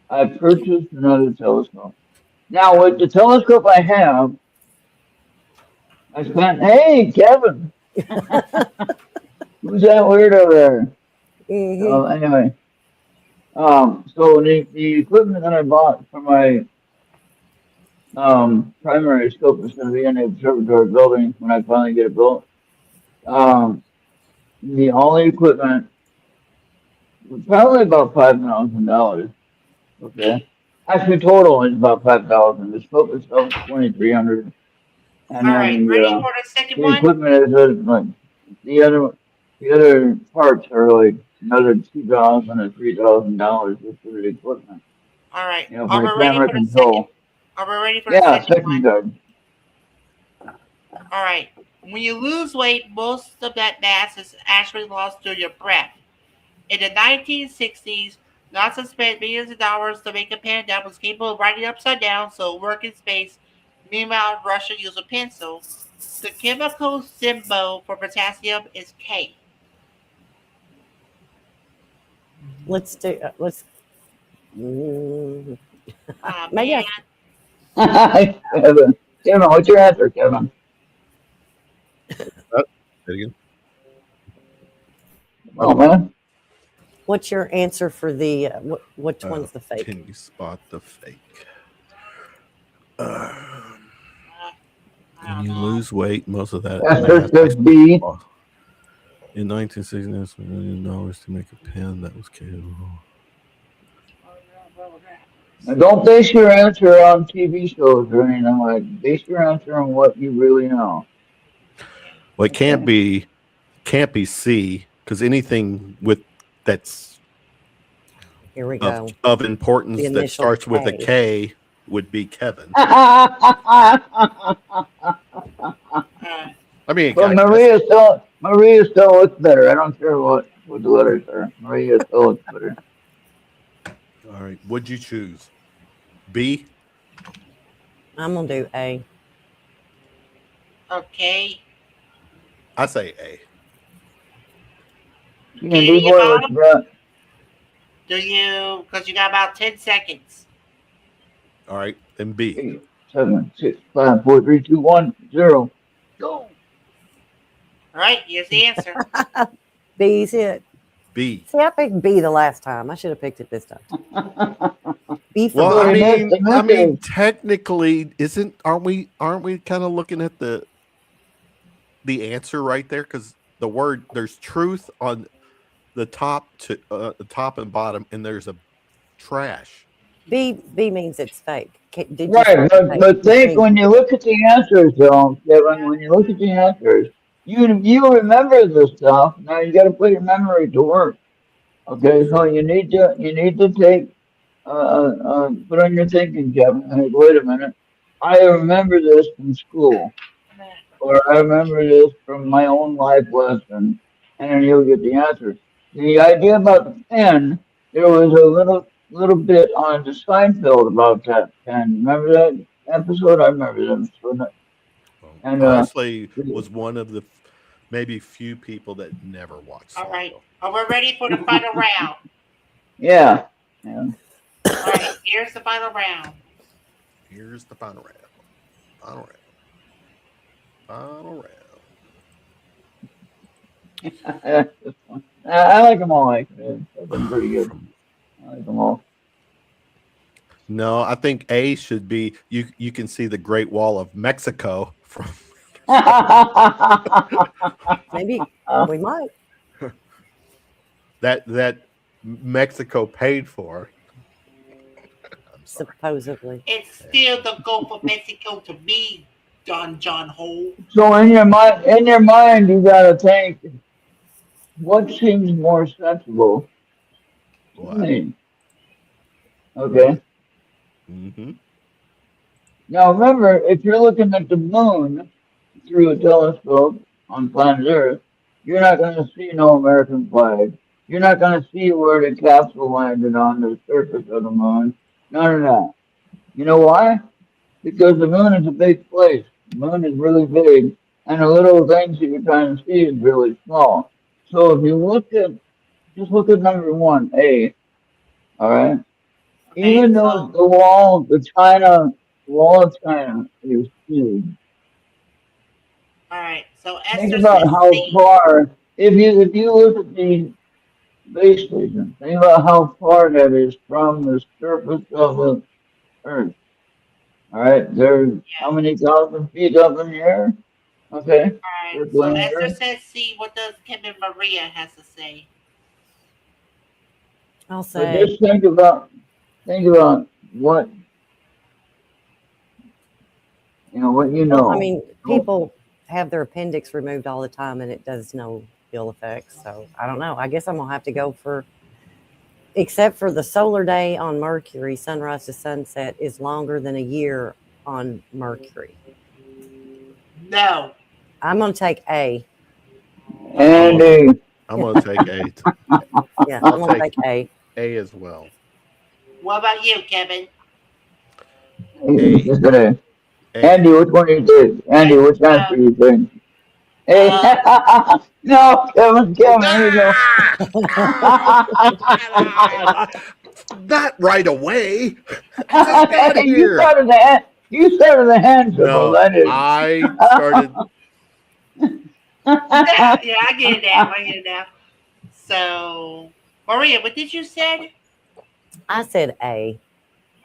I purchased another telescope. Now, with the telescope I have, I spent. Hey, Kevin, who's that weirdo there? Mhm. Anyway, so the equipment that I bought for my primary scope is going to be in the observatory building when I finally get it built. The only equipment was probably about $5,000. Okay, actually, total is about $5,000. The scope itself is $2,300, and All then right. Ready for the second the one? equipment is like the other parts are like another $2,000 or $3,000 just for the equipment. All right. You know, Are for we the ready camera for the second? control. Are we ready for the Yeah, second second one? guard. All right. When you lose weight, most of that mass is actually lost through your breath. In the 1960s, NASA spent millions of dollars to make a pen that was capable of writing upside down so work in space. Meanwhile, Russia used a pencil. The chemical symbol for potassium is K. Let's do. Let's. Mm, maybe Man. Kevin, what's your answer, Kevin? Again. Oh, man. What's your answer for the? Which one's the fake? Can you spot the fake? I When don't you know. lose weight, most of that. That's B. In 1969, $1 million to make a pen that was capable. Now, don't base your answer on TV shows or anything like that. Base your answer on what you really know. Well, it can't be C, because anything with that's Here we go. of importance The that initial starts with a K. K would be Kevin. Uh, I mean, But Maria still looks better. I don't care what the letters are. Maria still looks better. all right. What'd you choose? B? I'm gonna do A. okay. I say A. D boy, what's that? Do you? Because you got about 10 seconds. All right. Then B. 8, 7, 6, 5, 4, 3, 2, 1, 0. Go. All right, here's the answer. B's it. B. See, I picked B the last time. I should have picked it this time. B for Well, I Brad. mean, technically, aren't we kind of looking at the answer right there? Because the word, there's truth on the top to the top and bottom, and there's a trash. B means it's fake. Did you Right, say fake? but think when you look at the answers, though, Kevin, when you look at the answers, you remember this stuff. Now you got to put your memory to work. Okay, so you need to take put on your thinking, Kevin. Hey, wait a minute, I remember this from school, or I remember this from my own life lesson, and then you'll get the answer. The idea about the pen, there was a little bit on the Seinfeld about that pen. Remember that episode? I remember that. And honestly, was one of the maybe few people that never watched. All right, are we ready for the final round? Yeah. All right, here's the final round. Here's the final round. Final round. I like them all. They've been pretty good. I like them all. No, I think A should be you can see the Great Wall of Mexico from Maybe we might. that Mexico paid for. Supposedly. It's still the Gulf of Mexico to me, John Hole. So in your mind, you gotta think, what seems more sensible? What? Okay. Mm-hmm. Now remember, if you're looking at the moon through a telescope on planet Earth, you're not going to see no American flag. You're not going to see where the capsule landed on the surface of the moon. None of that. You know why? Because the moon is a big place. The moon is really big, and the little things that you're trying to see is really small. So if you just look at number 1, A. All right. Even though the wall of China is huge. All right, so Think Esther about says how C. far. If you look at the base station, think about how far that is from the surface of the Earth. All right, there's how many thousand feet up in the air? Okay. All right, so Esther says C. What does Kevin Maria has to say? I'll So say. just think about what what you know. Well, I mean, people have their appendix removed all the time, and it does no ill effects. So I don't know. I guess I'm gonna have to go for, except for the solar day on Mercury, sunrise to sunset is longer than a year on Mercury. No. I'm gonna take A. Andy. I'm gonna take A. Yeah, I'm gonna take A. A as well. What about you, Kevin? A. Andy, which one do you take? Andy, which answer do you think? Hey, no, Kevin, here you go. Not right away. You started the hand symbol. No, I started. Yeah, I get it now. So, Maria, what did you say? I said A.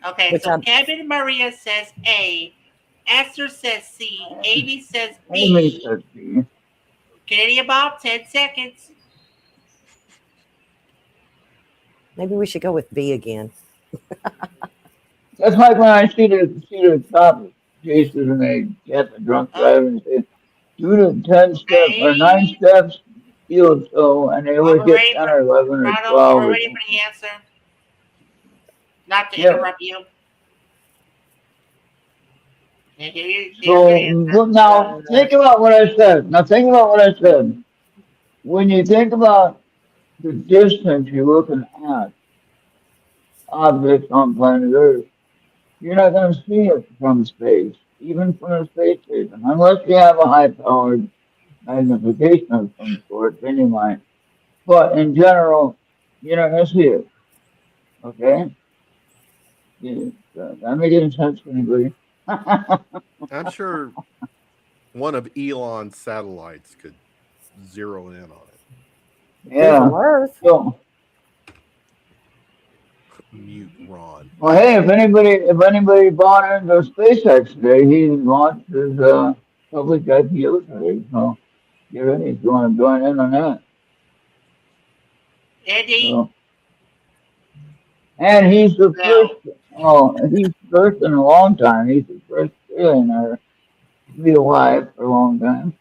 Okay, so Kevin Maria says A. Esther says C. Amy says B. Kennedy about 10 seconds. Maybe we should go with B again. That's like when I see the top cases and they get the drunk driver and say, do the 10 steps or 9 steps, feel so, and they always get 10 or 11 or 12. Are we ready for the answer? Not to interrupt you. So now think about what I said. When you think about the distance you're looking at objects on planet Earth, you're not going to see it from space, even from a space station, unless you have a high-powered magnification of some sort, then you might. But in general, you're not going to see it. Okay? That make any sense to anybody? I'm sure one of Elon's satellites could zeroing in on it. Yeah. Earth. So, Mute Ron. well, hey, if anybody bought into SpaceX today, he launched his public IPO today. So get ready if you want to join in on that. Andy, So, and he's the first. Oh, he's first in a long time. He's the first billionaire to be alive for a long time.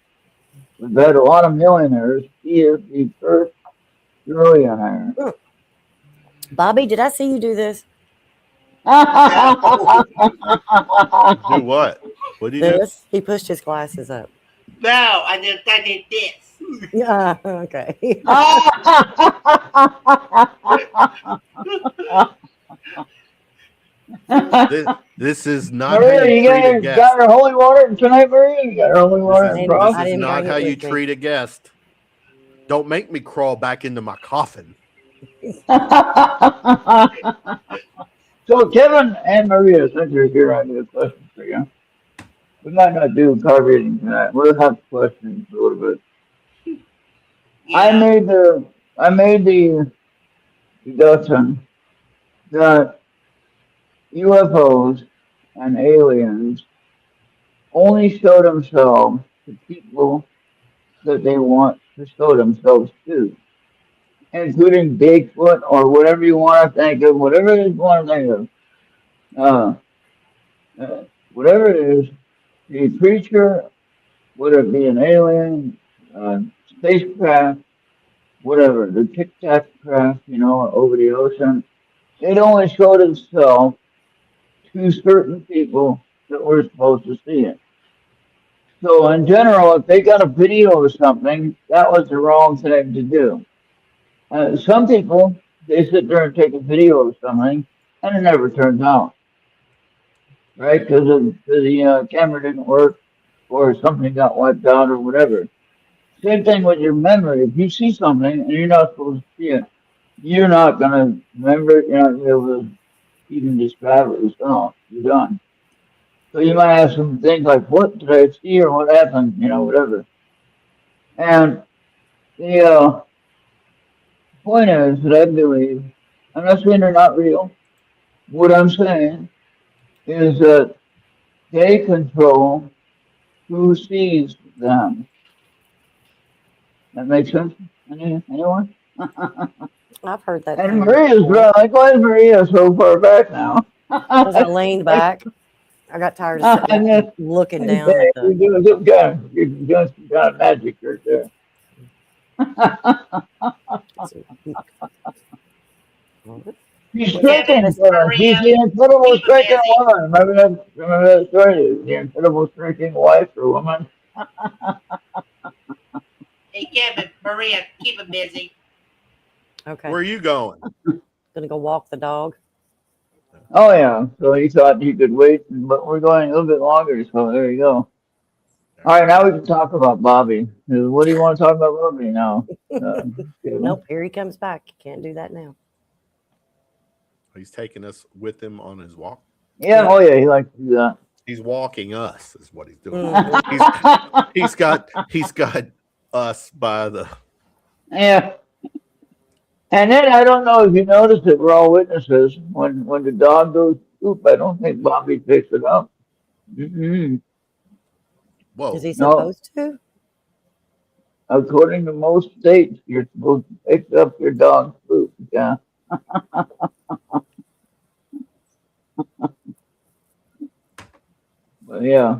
We've had a lot of millionaires. He is the first billionaire. Bobby, did I see you do this? Do what? What did you do? This? He pushed his glasses up. no, I did this. Yeah, okay. This is not Maria, how you treat a got guest. her holy water tonight, Maria? You got her holy water This and is, broth? this is not how you treat a guest. Don't make me crawl back into my coffin. So, Kevin and Maria, since you're here, I got a question for you. We might not do card reading tonight. We'll have questions a little bit. Yeah. I made the deduction that UFOs and aliens only show themselves to people that they want to show themselves to, including Bigfoot or whatever you want to think of, whatever it is you want to think of. Whatever it is, the creature, whether it be an alien, spacecraft, whatever, the Tic Tac craft, over the ocean, it only showed itself to certain people that were supposed to see it. So in general, if they got a video of something, that was the wrong thing to do. Some people, they sit there and take a video of something, and it never turns out, right? Because the camera didn't work, or something got wiped out, or whatever. Same thing with your memory. If you see something and you're not supposed to see it, you're not going to remember it. You're not going to be able to even describe it yourself. You're done. So you might have some things like, what did I see or what happened, whatever. And the point is that I believe, I'm not saying they're not real. What I'm saying is that they control who sees them. That makes sense? Anyone? I've heard that. And Maria's like, why is Maria so far back now? Because I leaned back. I got tired of sitting looking down at You're doing some kind of magic right there. He's tricking her. He's the incredible tricking woman. Remember that story? The incredible tricking wife or woman. Hey, Kevin, Maria, keep him busy. Okay. Where are you going? Gonna go walk the dog. Oh yeah. So he thought he could wait, but we're going a little bit longer. So there you go. All right, now we can talk about Bobby. What do you want to talk about Bobby now? Nope, here he comes back. Can't do that now. He's taking us with him on his walk. Yeah, oh yeah, he likes to do that. He's walking us, is what he's doing. Mhm. He's got us by the. Yeah. And then I don't know if you noticed it, we're all witnesses. When the dog goes poop, I don't think Bobby picks it up. Mm-hmm. Whoa. Is he supposed to? According to most states, you're supposed to pick up your dog's poop. Yeah. But yeah.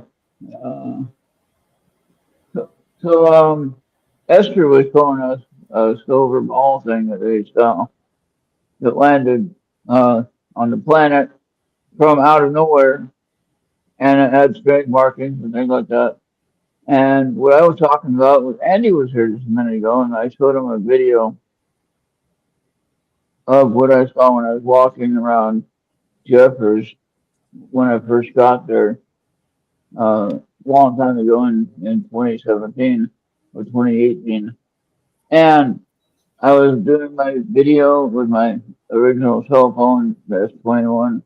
So Esther was showing us a silver ball thing that they saw that landed on the planet from out of nowhere, and it had strange markings and things like that. And what I was talking about was Andy was here just a minute ago, and I showed him a video of what I saw when I was walking around Jeffers when I first got there long time ago in 2017 or 2018. And I was doing my video with my original cell phone, the S21,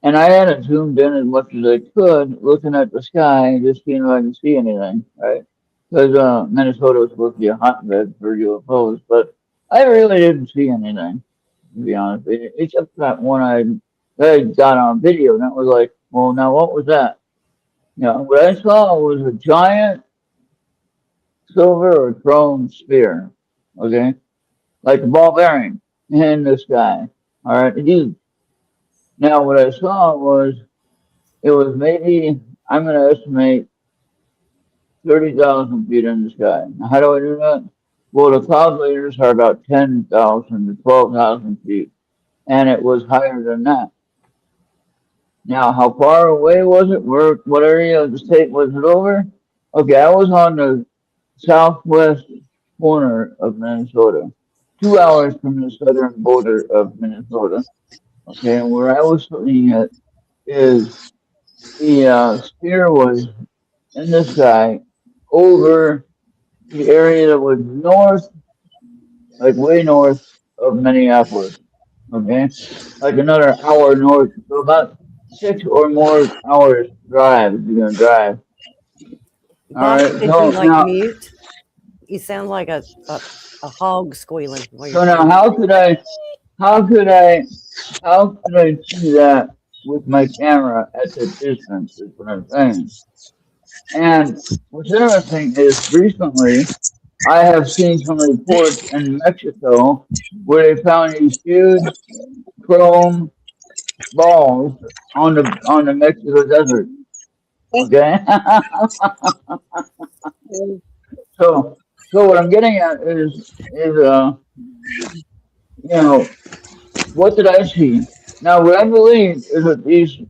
and I had it zoomed in as much as I could, looking at the sky, just seeing if I could see anything, right? because Minnesota was supposed to be a hotbed for UFOs, but I really didn't see anything, to be honest with you, except that one I got on video, and that was like, well, now what was that? You know, what I saw was a giant silver or chrome sphere, okay, like a ball bearing in the sky. All right, huge. Now, what I saw was it was maybe I'm going to estimate 30,000 feet in the sky. Now, how do I do that? Well, the cloud layers are about 10,000 to 12,000 feet, and it was higher than that. Now, how far away was it? Where, what area of the state was it over? Okay, I was on the southwest corner of Minnesota, 2 hours from the southern border of Minnesota. Okay, and where I was looking at is the sphere was in the sky over the area that was north, like way north of Minneapolis. Okay, like another hour north, so about 6 or more hours drive if you're gonna drive. All Bob, right, could you so like now, mute? You sound like a hog squealing. While so you're now, how could I see that with my camera at the distance? Is what I'm saying. And what's interesting is recently I have seen some reports in Mexico where they found these huge chrome balls on the Mexico desert. Okay, so what I'm getting at is you know, what did I see? Now, what I believe is that these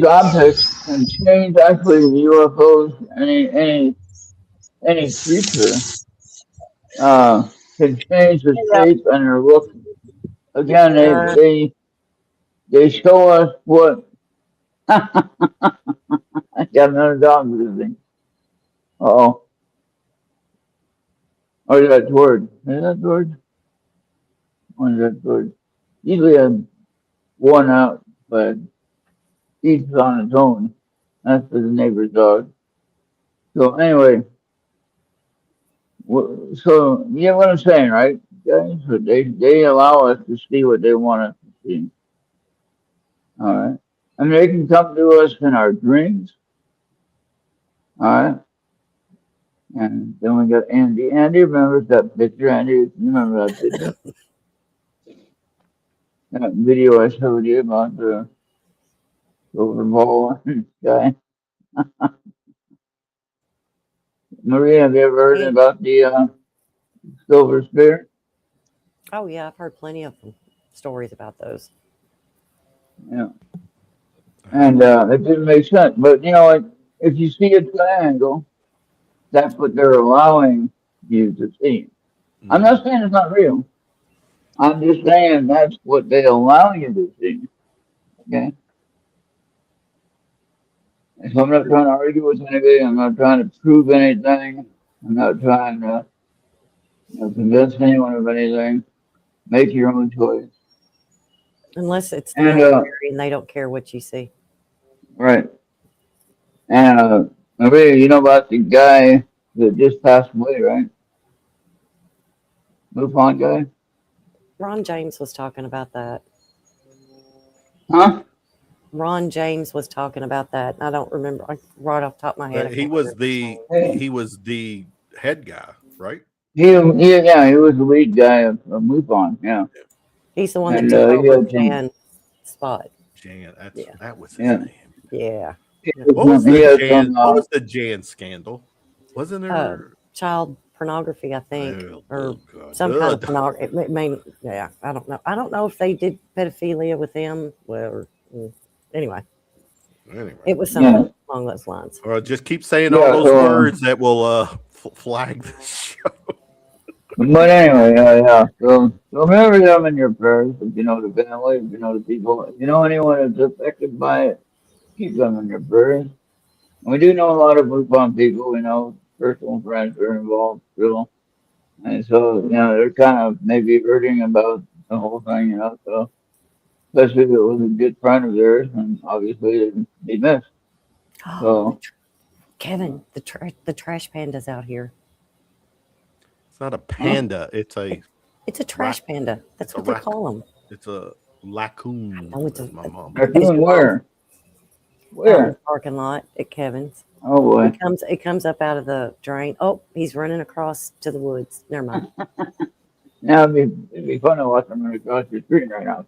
objects can change actually the UFOs, any creature can change the shape and their look. Again, they show us what. I got another dog visiting. Oh, or is that George? Is that George? Or is that George? Usually I'm worn out, but he's on his own. That's the neighbor's dog. So anyway, so you get what I'm saying, right, guys? So they allow us to see what they want us to see. All right. I mean, they can come to us in our dreams. All right. And then we got Andy. Andy remembers that picture. Andy, you remember that picture? That video I showed you about the silver ball guy. Maria, have you ever heard about the silver sphere? Oh yeah, I've heard plenty of stories about those. Yeah. And it didn't make sense. But you know, if you see a triangle, that's what they're allowing you to see. I'm not saying it's not real. I'm just saying that's what they allow you to see. Okay. And so I'm not trying to argue with anybody. I'm not trying to prove anything. I'm not trying to convince anyone of anything. Make your own choice. Unless it's the And military and they don't care what you see. right. And Maria, you know about the guy that just passed away, right? MUFON guy? Ron James was talking about that. Huh? Ron James was talking about that. I don't remember right off the top of my head. He was the head guy, right? He was the lead guy of MUFON, yeah. He's the one that took over Jan's spot. Jan, that was his name. Yeah. What was the Jan scandal? Wasn't there child pornography, I think, or some kind of pornography? I don't know. I don't know if they did pedophilia with them. Well, anyway, it was something along those lines. Or just keep saying all those words that will flag the show. But anyway, so remember them in your prayers. If you know the family, if you know the people, if you know anyone that's affected by it, keep them in your prayers. And we do know a lot of MUFON people. We know personal friends are involved still, and so they're kind of maybe hurting about the whole thing. So especially if it was a good friend of theirs, and obviously they missed. So Kevin, the trash panda's out here. It's not a panda. It's a trash panda. That's what they call them. It's a raccoon. Oh, it's my mom. Raccoon where? Where? Parking lot at Kevin's. Oh boy. It comes up out of the drain. Oh, he's running across to the woods. Never mind. Now it'd be fun to watch him run across your screen right now.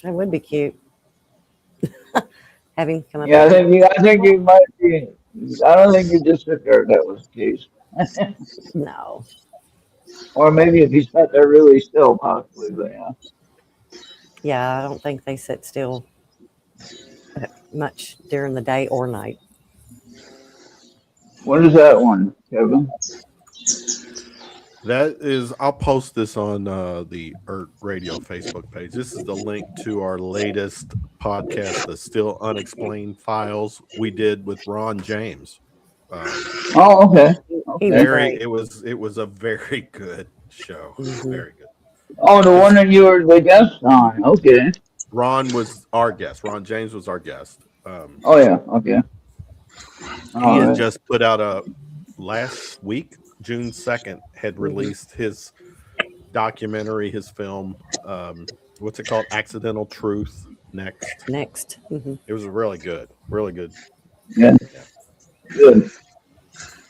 That would be cute. Having come up. Yeah, I think you might be. I don't think you just sit there if that was the case. No. Or maybe if you sat there really still, possibly, but yeah. Yeah, I don't think they sit still much during the day or night. What is that one, Kevin? That is, I'll post this on the ERRT Radio Facebook page. This is the link to our latest podcast, the Still Unexplained Files we did with Ron James. Oh, okay. It was a very good show. Mm-hmm. Very good. Oh, the one that you were the guest on. Okay. Ron was our guest. Ron James was our guest. Oh yeah. Okay. He had just put out last week, June 2nd, had released his documentary, his film. What's it called? Accidental Truth. Next. Mm-hmm. It was really good. Really good. Yeah. Good.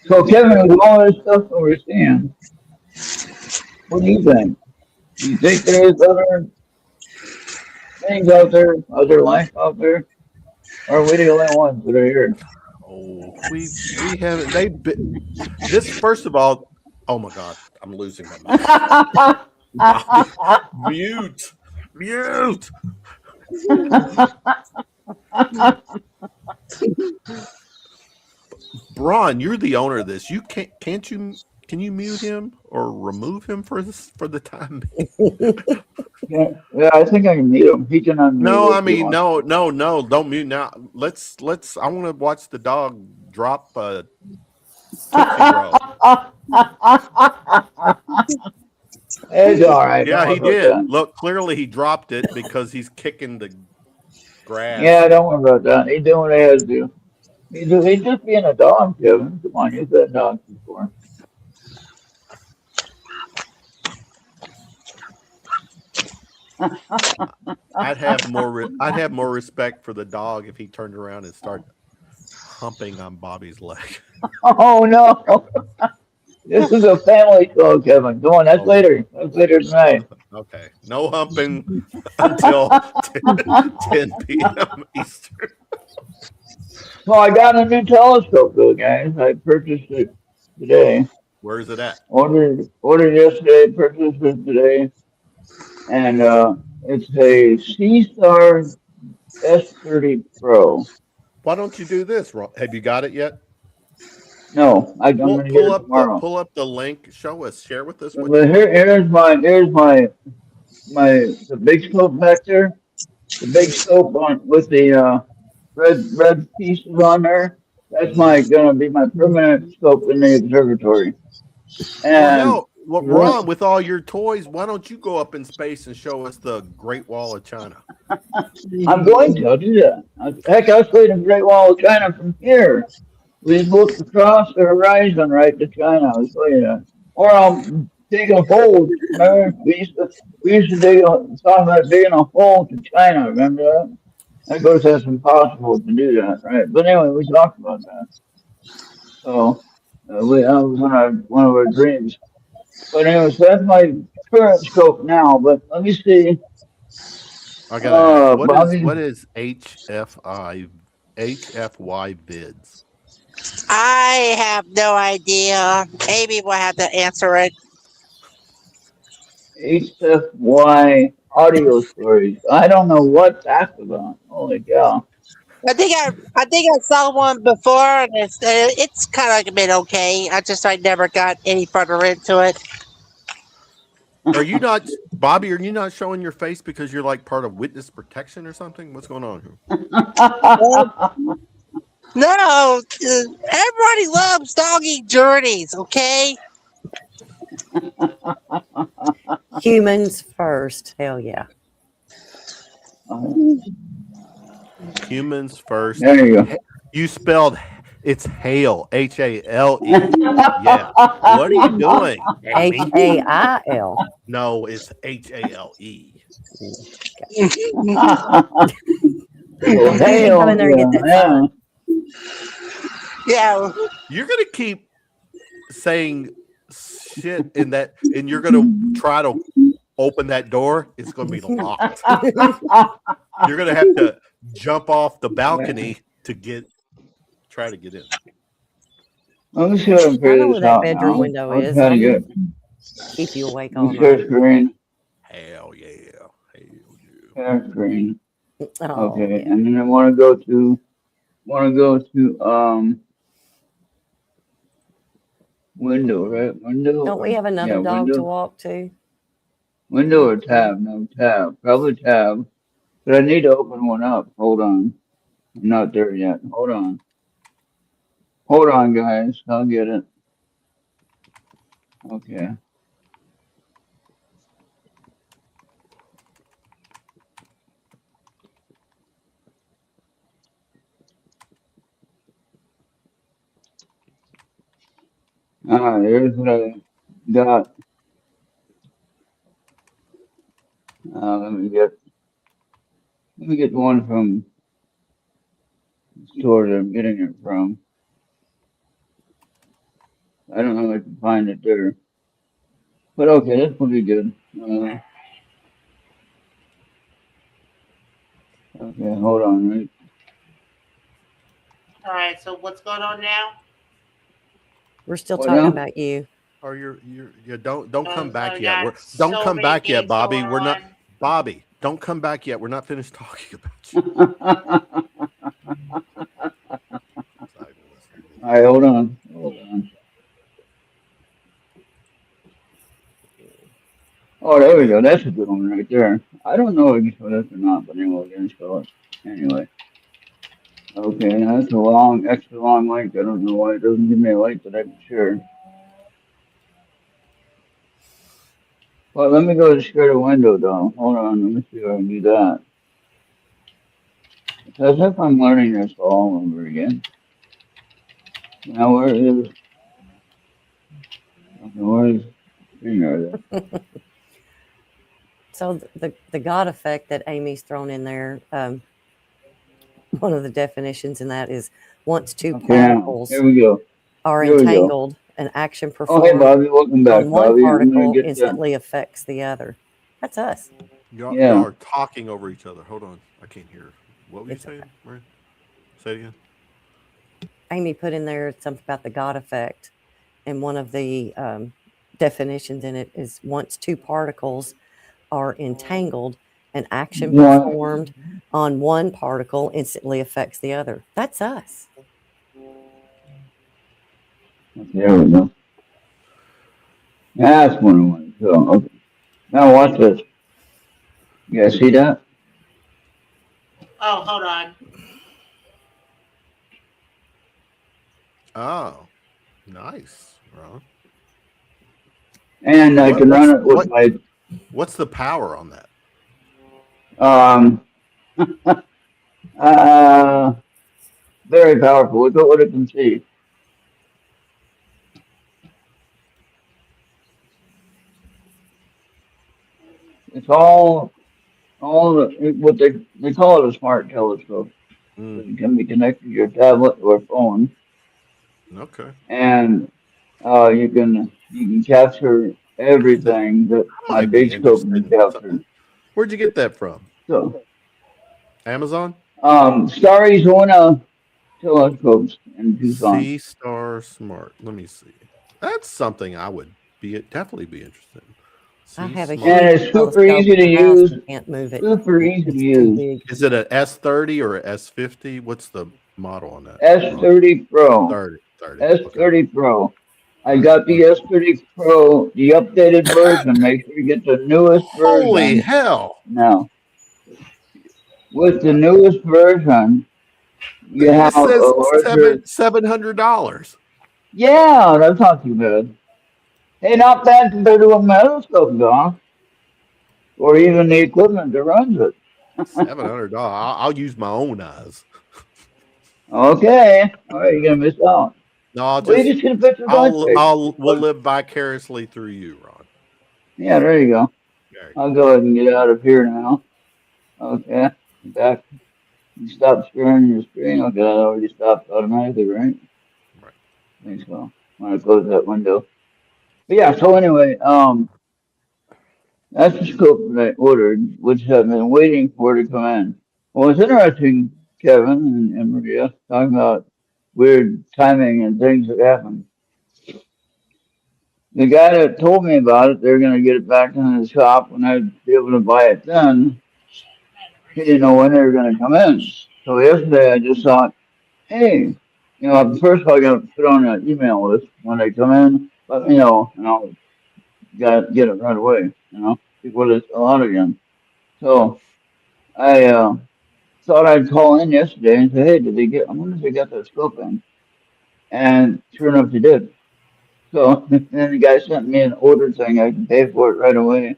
So, Kevin, with all this stuff that we're seeing, what do you think? Do you think there's other things out there, other life out there? Or are we the only ones that are here? Oh, we haven't. This, first of all, oh my God, I'm losing my mind. Mute. Braun, you're the owner of this. You can't you? Can you mute him or remove him for the time being? Yeah, I think I can mute him. He can unmute. No, I mean, no, don't mute now. Let's. I want to watch the dog drop a It's all right. Yeah, he did. That. Look, clearly he dropped it because he's kicking the grass. Yeah, don't worry about that. He's doing what he has to do. He's just being a dog, Kevin. Come on, you've been dogs before. I'd have more respect for the dog if he turned around and started humping on Bobby's leg. Oh no! This is a family show, Kevin. Come on, that's later. That's later tonight. Okay, no humping until 10 p.m. Eastern. So I got a new telescope, though, guys. I purchased it today. Where is it at? Ordered yesterday. Purchased it today. And it's a C-Star S30 Pro. Why don't you do this? Have you got it yet? No, I'm going to get it tomorrow. Pull up the link. Show us. Share with us. But here's the big scope back there. The big scope with the red pieces on there. That's gonna be my permanent scope in the observatory. And Ron, with all your toys, why don't you go up in space and show us the Great Wall of China? I'm going to. I'll do that. Heck, I'll show you the Great Wall of China from here. We look across the horizon right to China. I'll show you that. Or I'll dig a hole. Remember? We used to talk about digging a hole to China. Remember that? Of course, that's impossible to do that, right? But anyway, we talked about that. So that was one of our dreams. But anyway, so that's my current scope now. But let me see. I got what is HFY vids? I have no idea. Amy will have to answer it. HFY audio storage. I don't know what that's about. Holy cow! I think I saw one before, and it's kind of been okay. I never got any further into it. Are you not, Bobby? Are you not showing your face because you're like part of witness protection or something? What's going on here? No, everybody loves doggy journeys. Okay. Humans first. Hell yeah. Humans first. There you go. You spelled it's Hale, Hale. Yeah. What are you doing, Amy? HAIL. No, it's Hale. Well, hell, Come in there and get that yeah. sign. Yeah. You're gonna keep saying shit in that, and you're gonna try to open that door. It's gonna be locked. You're gonna have to jump off the balcony to try to get in. Let me see if I can I figure know this where that out bedroom now. window I'll is. try to I'll get keep you awake all share night. screen. Hell yeah. Share screen. Oh, Okay, yeah. and then I want to go to window, right? Window. Don't we have another Yeah, dog to window. walk to? Window or tab? No, tab. Probably tab. But I need to open one up. Hold on. I'm not there yet. Hold on. Hold on, guys. I'll get it. Okay. Here's what I got. Let me get one from the store that I'm getting it from. I don't know if I can find it there. But okay, this will be good. Okay, hold on, right? All right. So what's going on now? We're still What talking now? about you. Or you don't come back we yet. got Don't so come many back yet, things Bobby. going We're not on. Bobby. Don't come back yet. We're not finished talking about you. All right, hold on. Hold on. Oh, there we go. That's a good one right there. I don't know if you saw this or not, but anyway, we're gonna show it. Anyway. Okay, that's a extra long link. I don't know why it doesn't give me a link, but I'm sure. Well, let me go to share the window, though. Hold on, let me see if I can do that. It's as if I'm learning this all over again. Now, where is finger there? So the God effect that Amy's thrown in there, one of the definitions in that is once two Okay, particles here we go. are Here we go. entangled, an action Oh, hey, performed Bobby, welcome back, on one Bobby. I'm gonna particle get that. instantly affects the other. That's us. Y'all Yeah. are talking over each other. Hold on. I can't hear. What were you It's saying, Maria? Say it again. Amy put in there something about the God effect, and one of the definitions in it is once two particles are entangled, an action Right. performed on one particle instantly affects the other. That's us. There we go. That's what I wanted to show. Okay. Now watch this. You guys see that? Oh, hold on. Oh, nice, Ron. And I can run it with my What's the power on that? very powerful. Look at what it can see. It's all what they call it a smart telescope. It can be connected to your tablet or phone, Okay. and you can capture everything that my Might be big scope can interested in capture. something. Where'd you get that from? So, Amazon? Star Arizona telescopes in Tucson. Sea Star Smart. Let me see. That's something I would definitely be interested in. I have a Smart. And it's super telescope easy in to the house use. and can't move it. Super easy to It's too use. big. Is it a S30 or a S50? What's the model on that? S30 Pro. 30. S30 Pro. I got the S30 Pro, the updated version. Make sure you get the newest version. Holy hell! Now, with the newest version, you It have a says larger. $700. Yeah, that's not too bad. Hey, not bad compared to a telescope, Don, or even the equipment that runs it. $700. I'll use my own eyes. Okay. All right, you're gonna miss out. No, I'll Well, you just just get a picture of my we'll live vicariously through you, Ron. Yeah, there you go. There you I'll go ahead and get out of here now. Okay. Back. You stop sharing your screen. Okay, that already stopped automatically, right? Right. I think so. When I close that window. But yeah, so anyway, that's the scope that I ordered, which I've been waiting for to come in. Well, it's interesting, Kevin and Maria, talking about weird timing and things that happen. The guy that told me about it, they're going to get it back in the shop when I'd be able to buy it then. He didn't know when they were going to come in. So yesterday I just thought, hey, first of all, I got to put on an email list when they come in, let me know, and I'll get it right away, before they sell out again. So I thought I'd call in yesterday and say, hey, I wonder if they got that scope in. And sure enough, they did. So then the guy sent me an order thing. I can pay for it right away.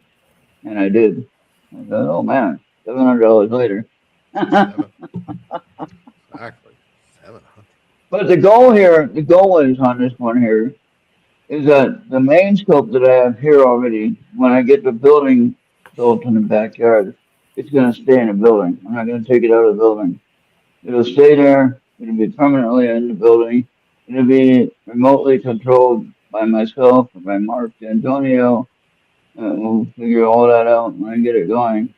And I did. I thought, oh man, $700 later. Exactly. 700. But the goal is on this one here, is that the main scope that I have here already, when I get the building built in the backyard, it's going to stay in the building. I'm not going to take it out of the building. It'll stay there. It'll be permanently in the building. It'll be remotely controlled by myself or by Mark Antonio. We'll figure all that out when I get it going.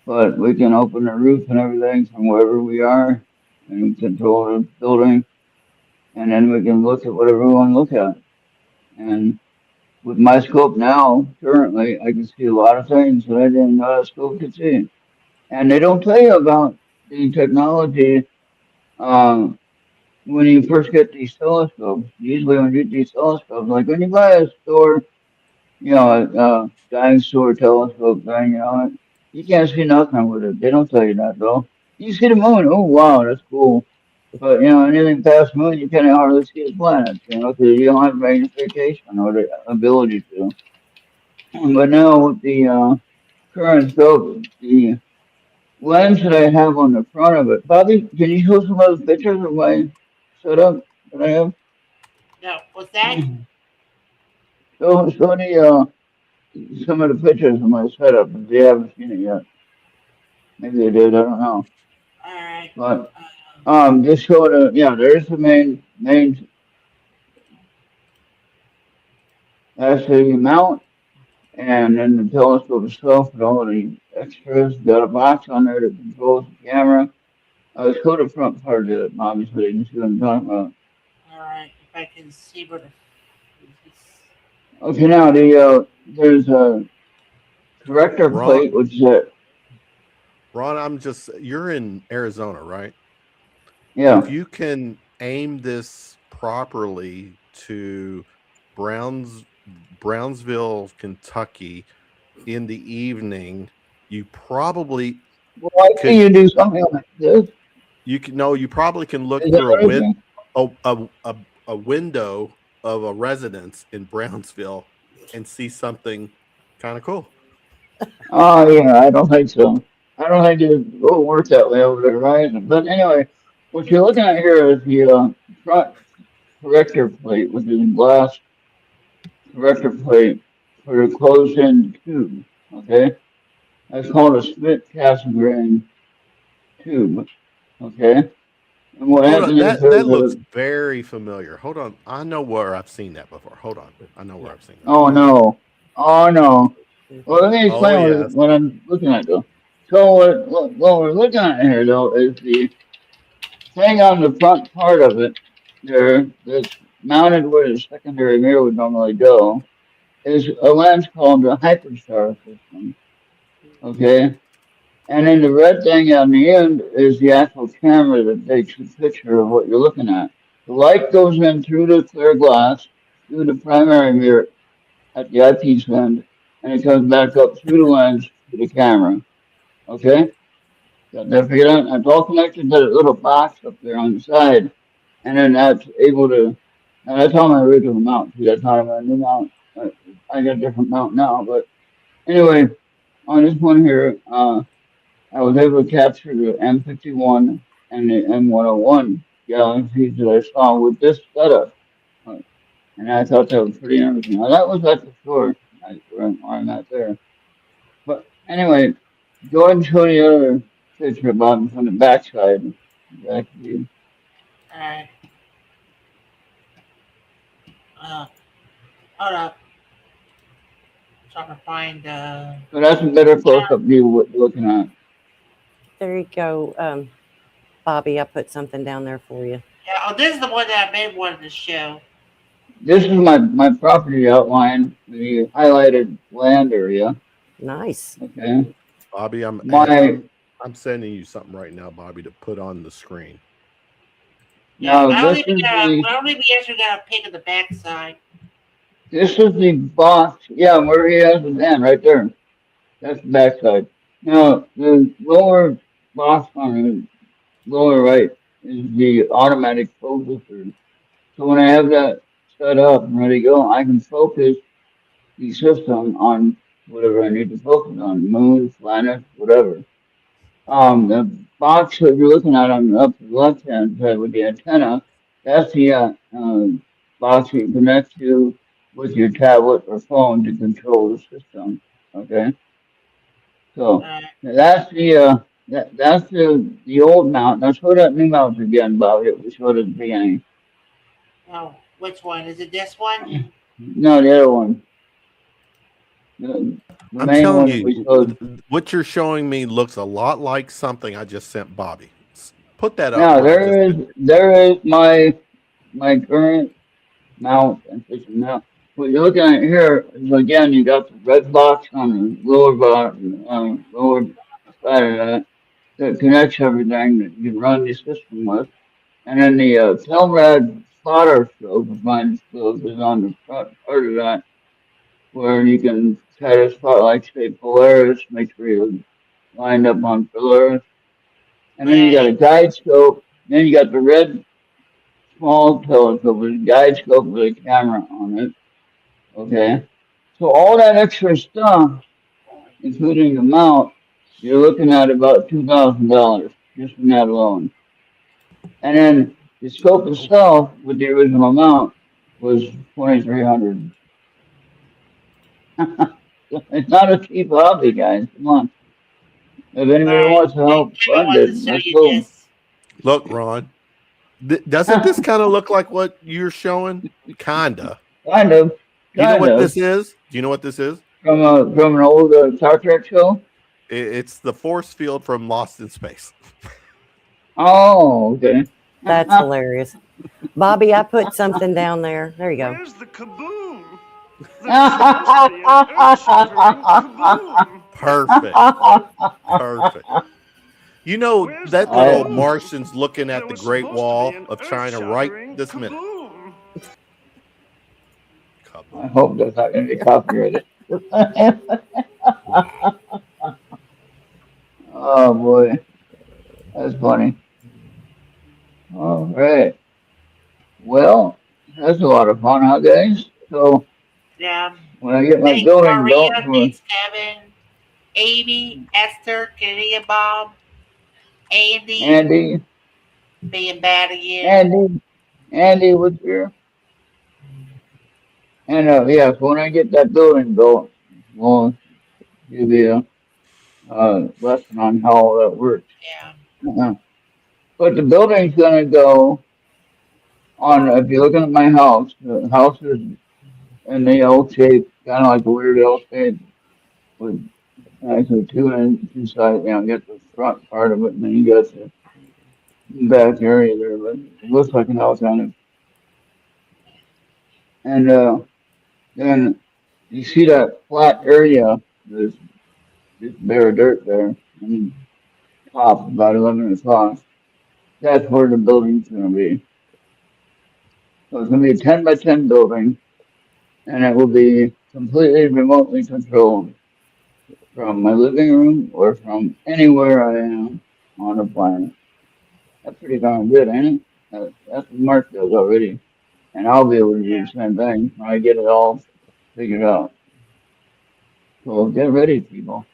But we can open the roof and everything from wherever we are and control the building. And then we can look at whatever we want to look at. And with my scope now, currently, I can see a lot of things that I didn't know that scope could see. And they don't tell you about the technology when you first get these telescopes. Usually when you get these telescopes, like when you buy a store, a dinosaur telescope thing, you can't see nothing with it. They don't tell you that though. You see the moon, oh wow, that's cool. But anything past the moon, you can't hardly see the planets, because you don't have magnification or the ability to. But now with the current scope, the lens that I have on the front of it, Bobby, can you show some of those pictures of my setup that I have? No, what's that? Show the some of the pictures of my setup if they haven't seen it yet. Maybe they did, I don't know. All right. But just show there's the main that's the mount, and then the telescope itself with all the extras. Got a box on there that controls the camera. Let's go to the front part of it, Bobby, so they can see what I'm talking about. All right. If I can see what. Okay, now there's a corrector plate, which is it. Ron, you're in Arizona, right? Yeah. If you can aim this properly to Brownsville, Kentucky in the evening, you probably can you do something like this? You probably can look through a window of a residence in Brownsville and see something kind of cool. Oh yeah, I don't think so. I don't think it will work that way over the horizon. But anyway, what you're looking at here is the front corrector plate, which is a glass corrector plate for the closed-in tube. Okay, that's called a split Cassegrain tube. Okay, and what happens that looks very familiar. Hold on, I know where I've seen that before. Hold on, I know where I've seen that. Oh no! Well, let me explain what I'm looking at though. So what we're looking at here though is the thing on the front part of it there that's mounted where the secondary mirror would normally go is a lens called the Hyperstar system. Okay? And then the red thing on the end is the actual camera that takes a picture of what you're looking at. The light goes in through the clear glass, through the primary mirror at the eyepiece end, and it comes back up through the lens to the camera. Okay? Got that figured out? It's all connected to the little box up there on the side. And then that's able to, and that's on my original mount. See, that's not my new mount. I got a different mount now. But anyway, on this one here, I was able to capture the M51 and the M101 galaxies that I saw with this setup. And I thought that was pretty interesting. Now, that was at the store where I'm at there. But anyway, go ahead and show the other picture about from the backside. Back view. Alright. Hold up. Trying to find So that's a better close-up view of what you're looking at. There you go, Bobby. I put something down there for you. yeah, oh, this is the one that I made wanted to show. This is my property outline, the highlighted land area. Nice. Okay. Bobby, I'm sending you something right now, Bobby, to put on the screen. Now I don't this even is got the I don't even actually got a pic of the backside. this is the box. Yeah, where he has his hand right there. That's the backside. Now the lower box on the lower right is the automatic focuser. So when I have that set up and ready to go, I can focus the system on whatever I need to focus on, moon, planet, whatever. The box that you're looking at on the upper left-hand side with the antenna, that's the box you connect to with your tablet or phone to control the system. Okay, so that's that's the old mount. Now show that new mount again, Bobby. It was showed at the beginning. Oh, which one? Is it this one? No, the other one. The I'm main telling one you, we showed. what you're showing me looks a lot like something I just sent Bobby. Put that up. Now Ron, there is my current mount and fishing mount. What you're looking at here is again you got the red box on the lower side of that connects everything that you can run the system with. And then the Telrad spotter scope, if mine scope is on the front part of that, where you can try to spot like say Polaris, make sure you're lined up on Polaris. And then you got a guide scope, then you got the red small telescope with a guide scope with a camera on it. Okay. So all that extra stuff, including the mount, you're looking at about $2,000 just from that alone. And then the scope itself with the original mount was $2,300. It's not a cheap hobby, guys. Come on. If anybody wants to help fund it, let's go. look, Ron. Doesn't this kind of look like what you're showing? Kinda. Kind of. You know what this is? Do you know what this is? From an old Star Trek show? It's the force field from Lost in Space. Oh, okay. That's hilarious. Bobby, I put something down there. There you go. Where's the kaboom? There's supposed to be an earth-shattering kaboom. Perfect. Perfect. You know, that little Martian's looking at the Great Wall of China right this minute. I hope that's not going to be copyrighted. Oh, boy. That's funny. All right. Well, that's a lot of fun, huh, guys? So, Yeah. when I get my Thanks, building Maria, built, thanks, Kevin, Amy, Esther, Canadian Bob, Andy, being bad again. Andy was here. And yeah, so when I get that building built, we'll give you a lesson on how all that works. Yeah. But the building's gonna go on. If you're looking at my house, the house is in the L shape, kind of like a weird L shape, with actually two sides. You know, get the front part of it, and then you got the back area there. But it looks like an L kind of. And then you see that flat area, there's just bare dirt there, and top about 11 o'clock. That's where the building's going to be. So it's going to be a 10 by 10 building, and it will be completely remotely controlled from my living room or from anywhere I am on the planet. That's pretty darn good, ain't it? That's what Mark does already. And I'll be able to do the same thing when I get it all figured out. So get ready, people.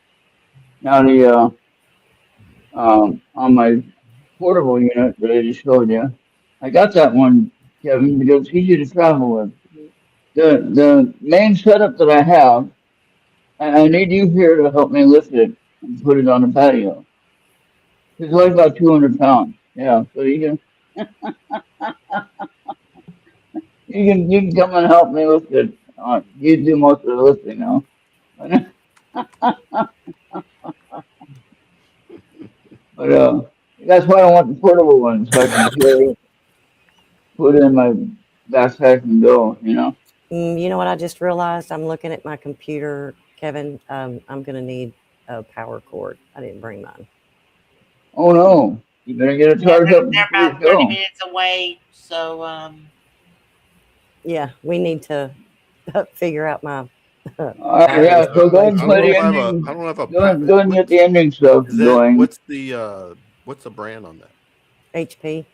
Now on my portable unit that I just showed you. I got that one, Kevin, because it's easy to travel with. The main setup that I have, I need you here to help me lift it and put it on the patio. It's like about 200 pounds. Yeah, so you can come and help me lift it. You do most of the lifting now. But that's why I want the portable one so I can carry it, put it in my backpack and go. You know what I just realized? I'm looking at my computer, Kevin. I'm going to need a power cord. I didn't bring mine. Oh no, you better get it charged up They're before you about 30 go. minutes away, so Yeah, we need to figure out my. All right, yeah. So go ahead and play the ending. I don't have a. Go ahead and get the ending stuff going. What's the brand on that? HP.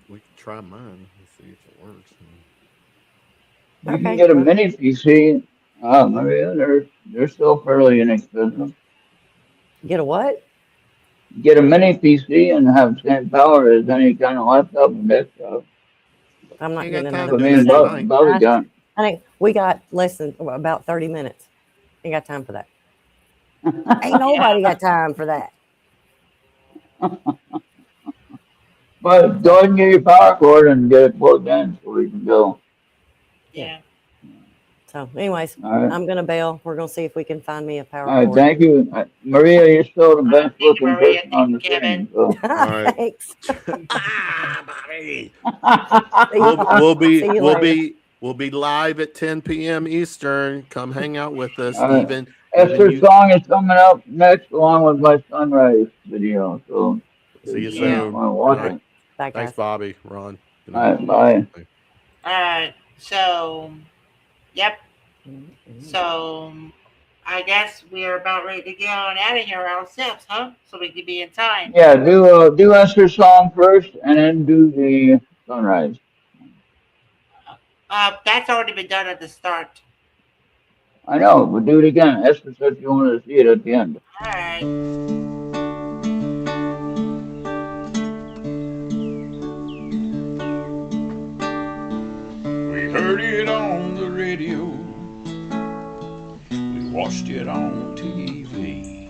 We can try mine. Let's see if it works. You can get a mini PC. Maybe they're still fairly inexpensive. Get a what? Get a mini PC and have the same power as any kind of laptop and desktop. I'm not getting I mean, Bobby got. I think we got less than about 30 minutes. Ain't got time for that. Ain't nobody got time for that. But go ahead and get your power cord and get it plugged in so we can go. Yeah. So, anyways, right. I'm gonna bail. We're gonna see if we can find me a power All right, cord. thank you, Maria. You're still the best looking person on the screen. So. All right. Thanks. We'll be live at 10 p.m. Eastern. Come hang out with us. Right. Esther's song is coming up next, along with my sunrise video. So see you soon. Watch it. Bye, thanks, Bobby. Ron. All right, bye. All right. So, yep. So, I guess we're about ready to get on out of here ourselves, huh? So we can be in time. Yeah, do Esther's song first, and then do the sunrise. That's already been done at the start. I know, but do it again. Esther said she wanted to see it at the end. All right. We heard it on the radio. We watched it on TV.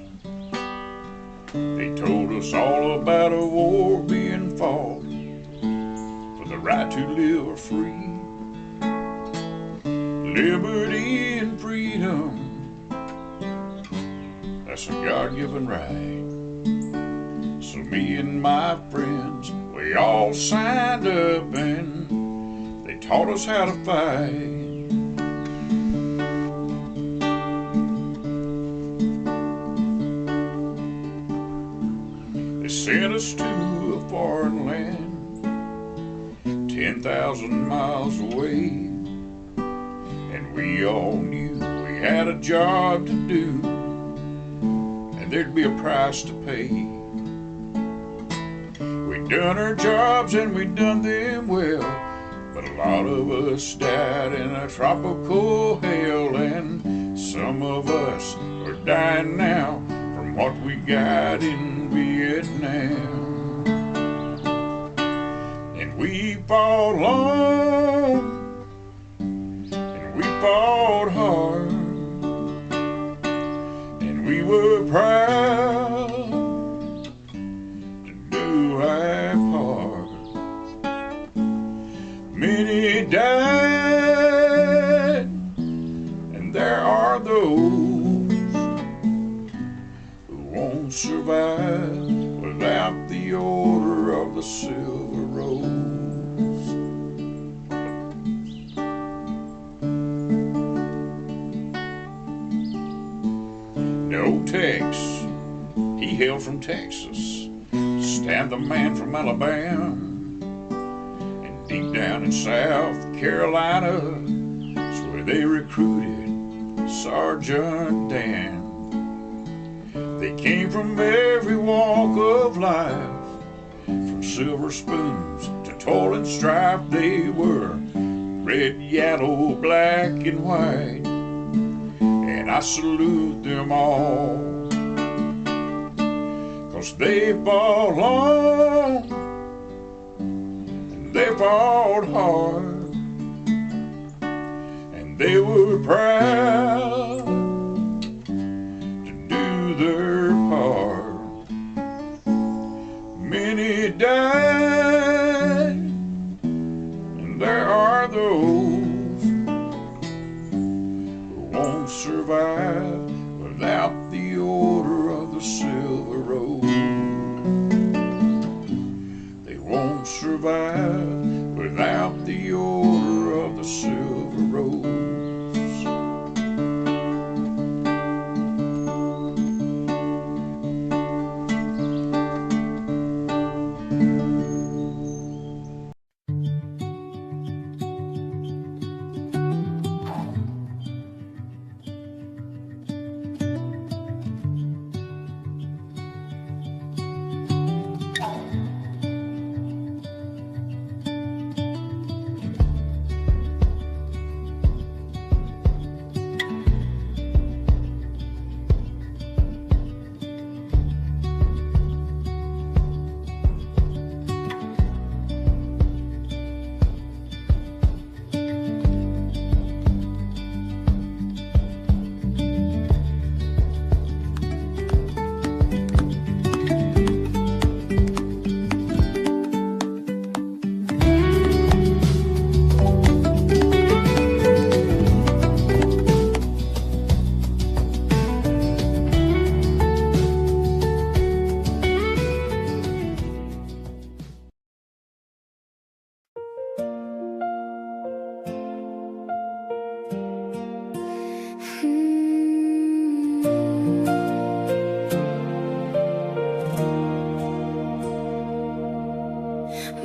They told us all about a war being fought for the right to live free. Liberty and freedom, that's a God-given right. So me and my friends, we all signed up and they taught us how to fight. They sent us to a foreign land, 10,000 miles away. We all knew we had a job to do, and there'd be a price to pay. We'd done our jobs and we'd done them well, but a lot of us died in a tropical hell, and some of us are dying now from what we got in Vietnam. And we fought long, we fought hard, and we were proud to do our part. Many died, and there are those who won't survive without the Order of the Silver Rose. No Tex, he hailed from Texas. Stan the man from Alabama. And deep down in South Carolina is where they recruited Sergeant Dan. They came from every walk of life, from silver spoons to toiling stripe. They were red, yellow, black, and white, and I salute them all. 'cause they fought long and they fought hard, and they were proud to do their part. Many died, and there are those who won't survive without the Order of the Silver Rose. They won't survive without the Order of the Silver Rose.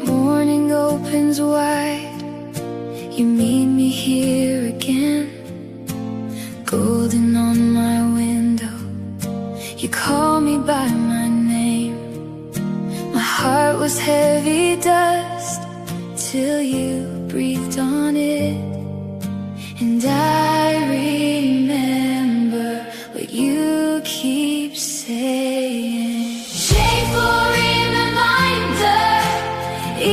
Morning opens wide, you meet me here again. Golden on my window, you call me by my name. My heart was heavy dust till you breathed on it. And I remember what you keep saying. Shake for a reminder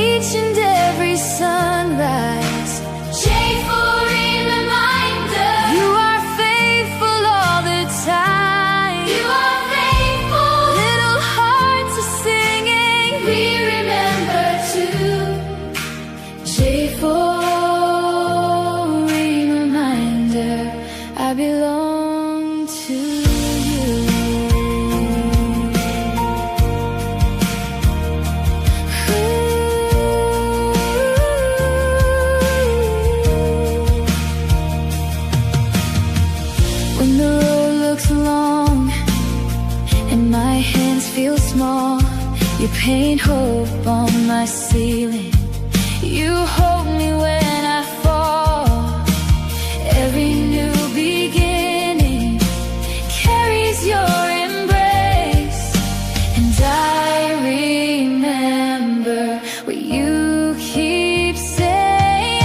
each and every sunrise. Shake for a reminder you are faithful all the time. You are faithful. Little hearts are singing. We remember too. Shake for I belong to you. When the road looks long and my hands feel small, you paint hope on my ceiling. You hold me when I fall. Every new beginning carries your embrace, and I remember what you keep saying.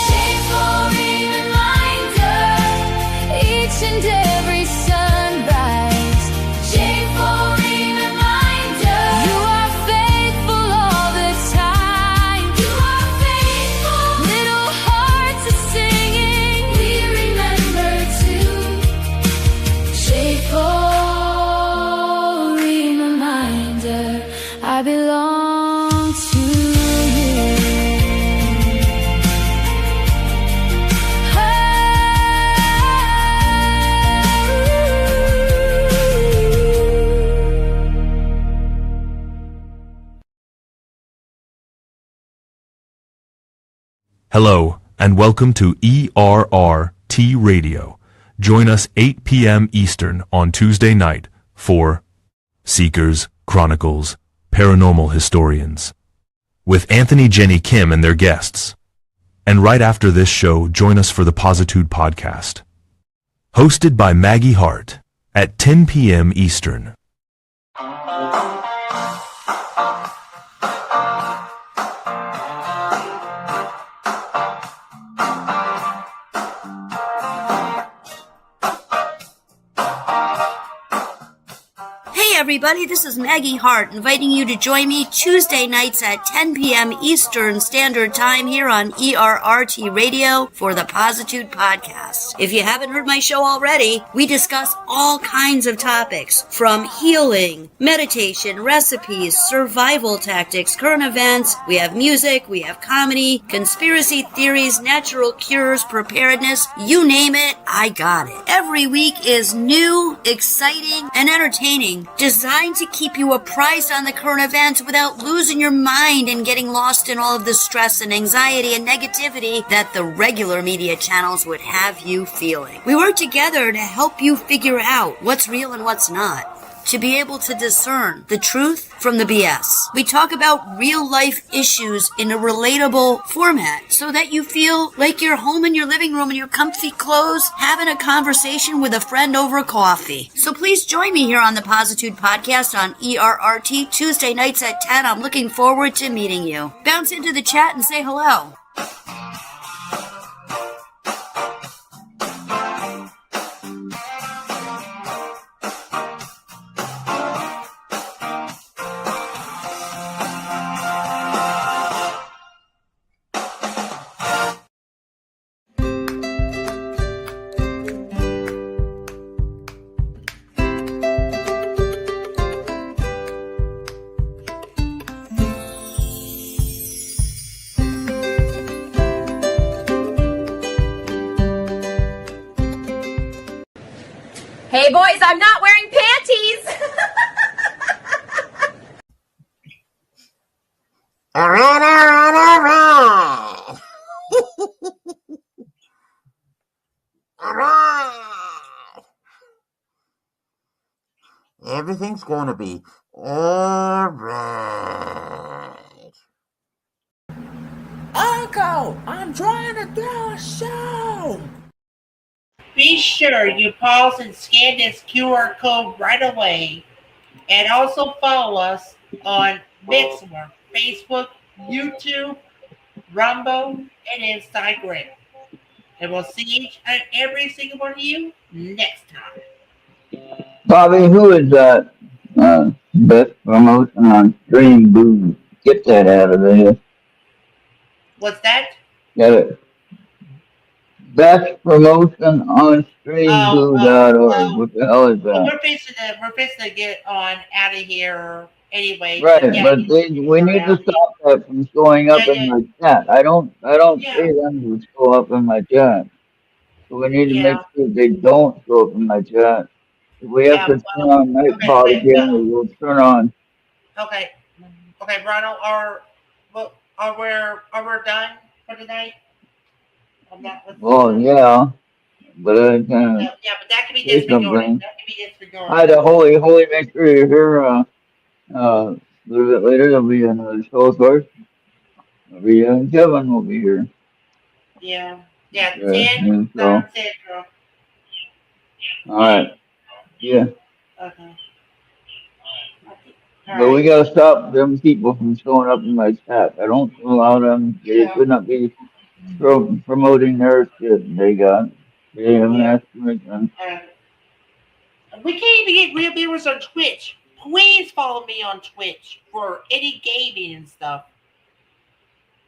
Shake for a reminder each and every sunrise. Shake for a reminder you are faithful all the time. You are faithful. Little hearts are singing. We remember too. Shake for a reminder I belong to you. Hello, and welcome to ERRT Radio. Join us 8 p.m. Eastern on Tuesday night for Seekers, Chronicles, Paranormal Historians, with Anthony, Jenny, Kim, and their guests. And right after this show, join us for the Positude Podcast, hosted by Maggie Hart, at 10 p.m. Eastern. Hey everybody, this is Maggie Hart inviting you to join me Tuesday nights at 10 p.m. Eastern Standard Time here on ERRT Radio for the Positude Podcast. If you haven't heard my show already, we discuss all kinds of topics from healing, meditation, recipes, survival tactics, current events. We have music, we have comedy, conspiracy theories, natural cures, preparedness, you name it, I got it. Every week is new, exciting, and entertaining, designed to keep you apprised on the current events without losing your mind and getting lost in all of the stress and anxiety and negativity that the regular media channels would have you feeling. We work together to help you figure out what's real and what's not, to be able to discern the truth from the BS. We talk about real life issues in a relatable format so that you feel like you're home in your living room in your comfy clothes having a conversation with a friend over coffee. So please join me here on the Positude Podcast on ERRT Tuesday nights at 10. I'm looking forward to meeting you. Bounce into the chat and say hello. Hey boys, I'm not wearing panties. All right. All right. Everything's going to be all right. Uncle, I'm trying to do a show. Be sure you pause and scan this QR code right away. And also follow us on Mixer, Facebook, YouTube, Rumble, and Instagram. And we'll see each and every single one of you next time. Bobby, who is that? Best promotion on Stream Boo. Get that out of there. What's that? Get it. Best promotion on streamboo.org. What the hell is Well, that? we're fixing to get on out of here anyway. Right, Yeah, but we need to stop that from showing up in my chat. I don't see them to show up in my chat. So we need to make sure they don't show up in my chat. If we have to turn on Nightbot again, we will turn on. Okay, Ronald, are we done for tonight? Oh yeah, but I kind Yeah, but that can be say disregarded. something. That can be disregarded. Hi to Holy, make sure you're here. A little bit later, there'll be another show, of course. Kevin will be here. Yeah, 10 so. Central. All right. Yeah. Okay. But we gotta stop them people from showing up in my chat. I don't allow them. They should not be promoting their shit they got. They haven't asked permission. We can't even get real viewers on Twitch. Please follow me on Twitch for any gaming and stuff.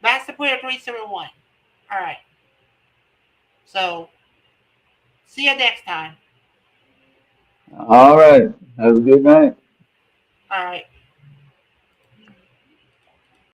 Master Player 371. All right. So, see you next time. All right. Have a good night. All right.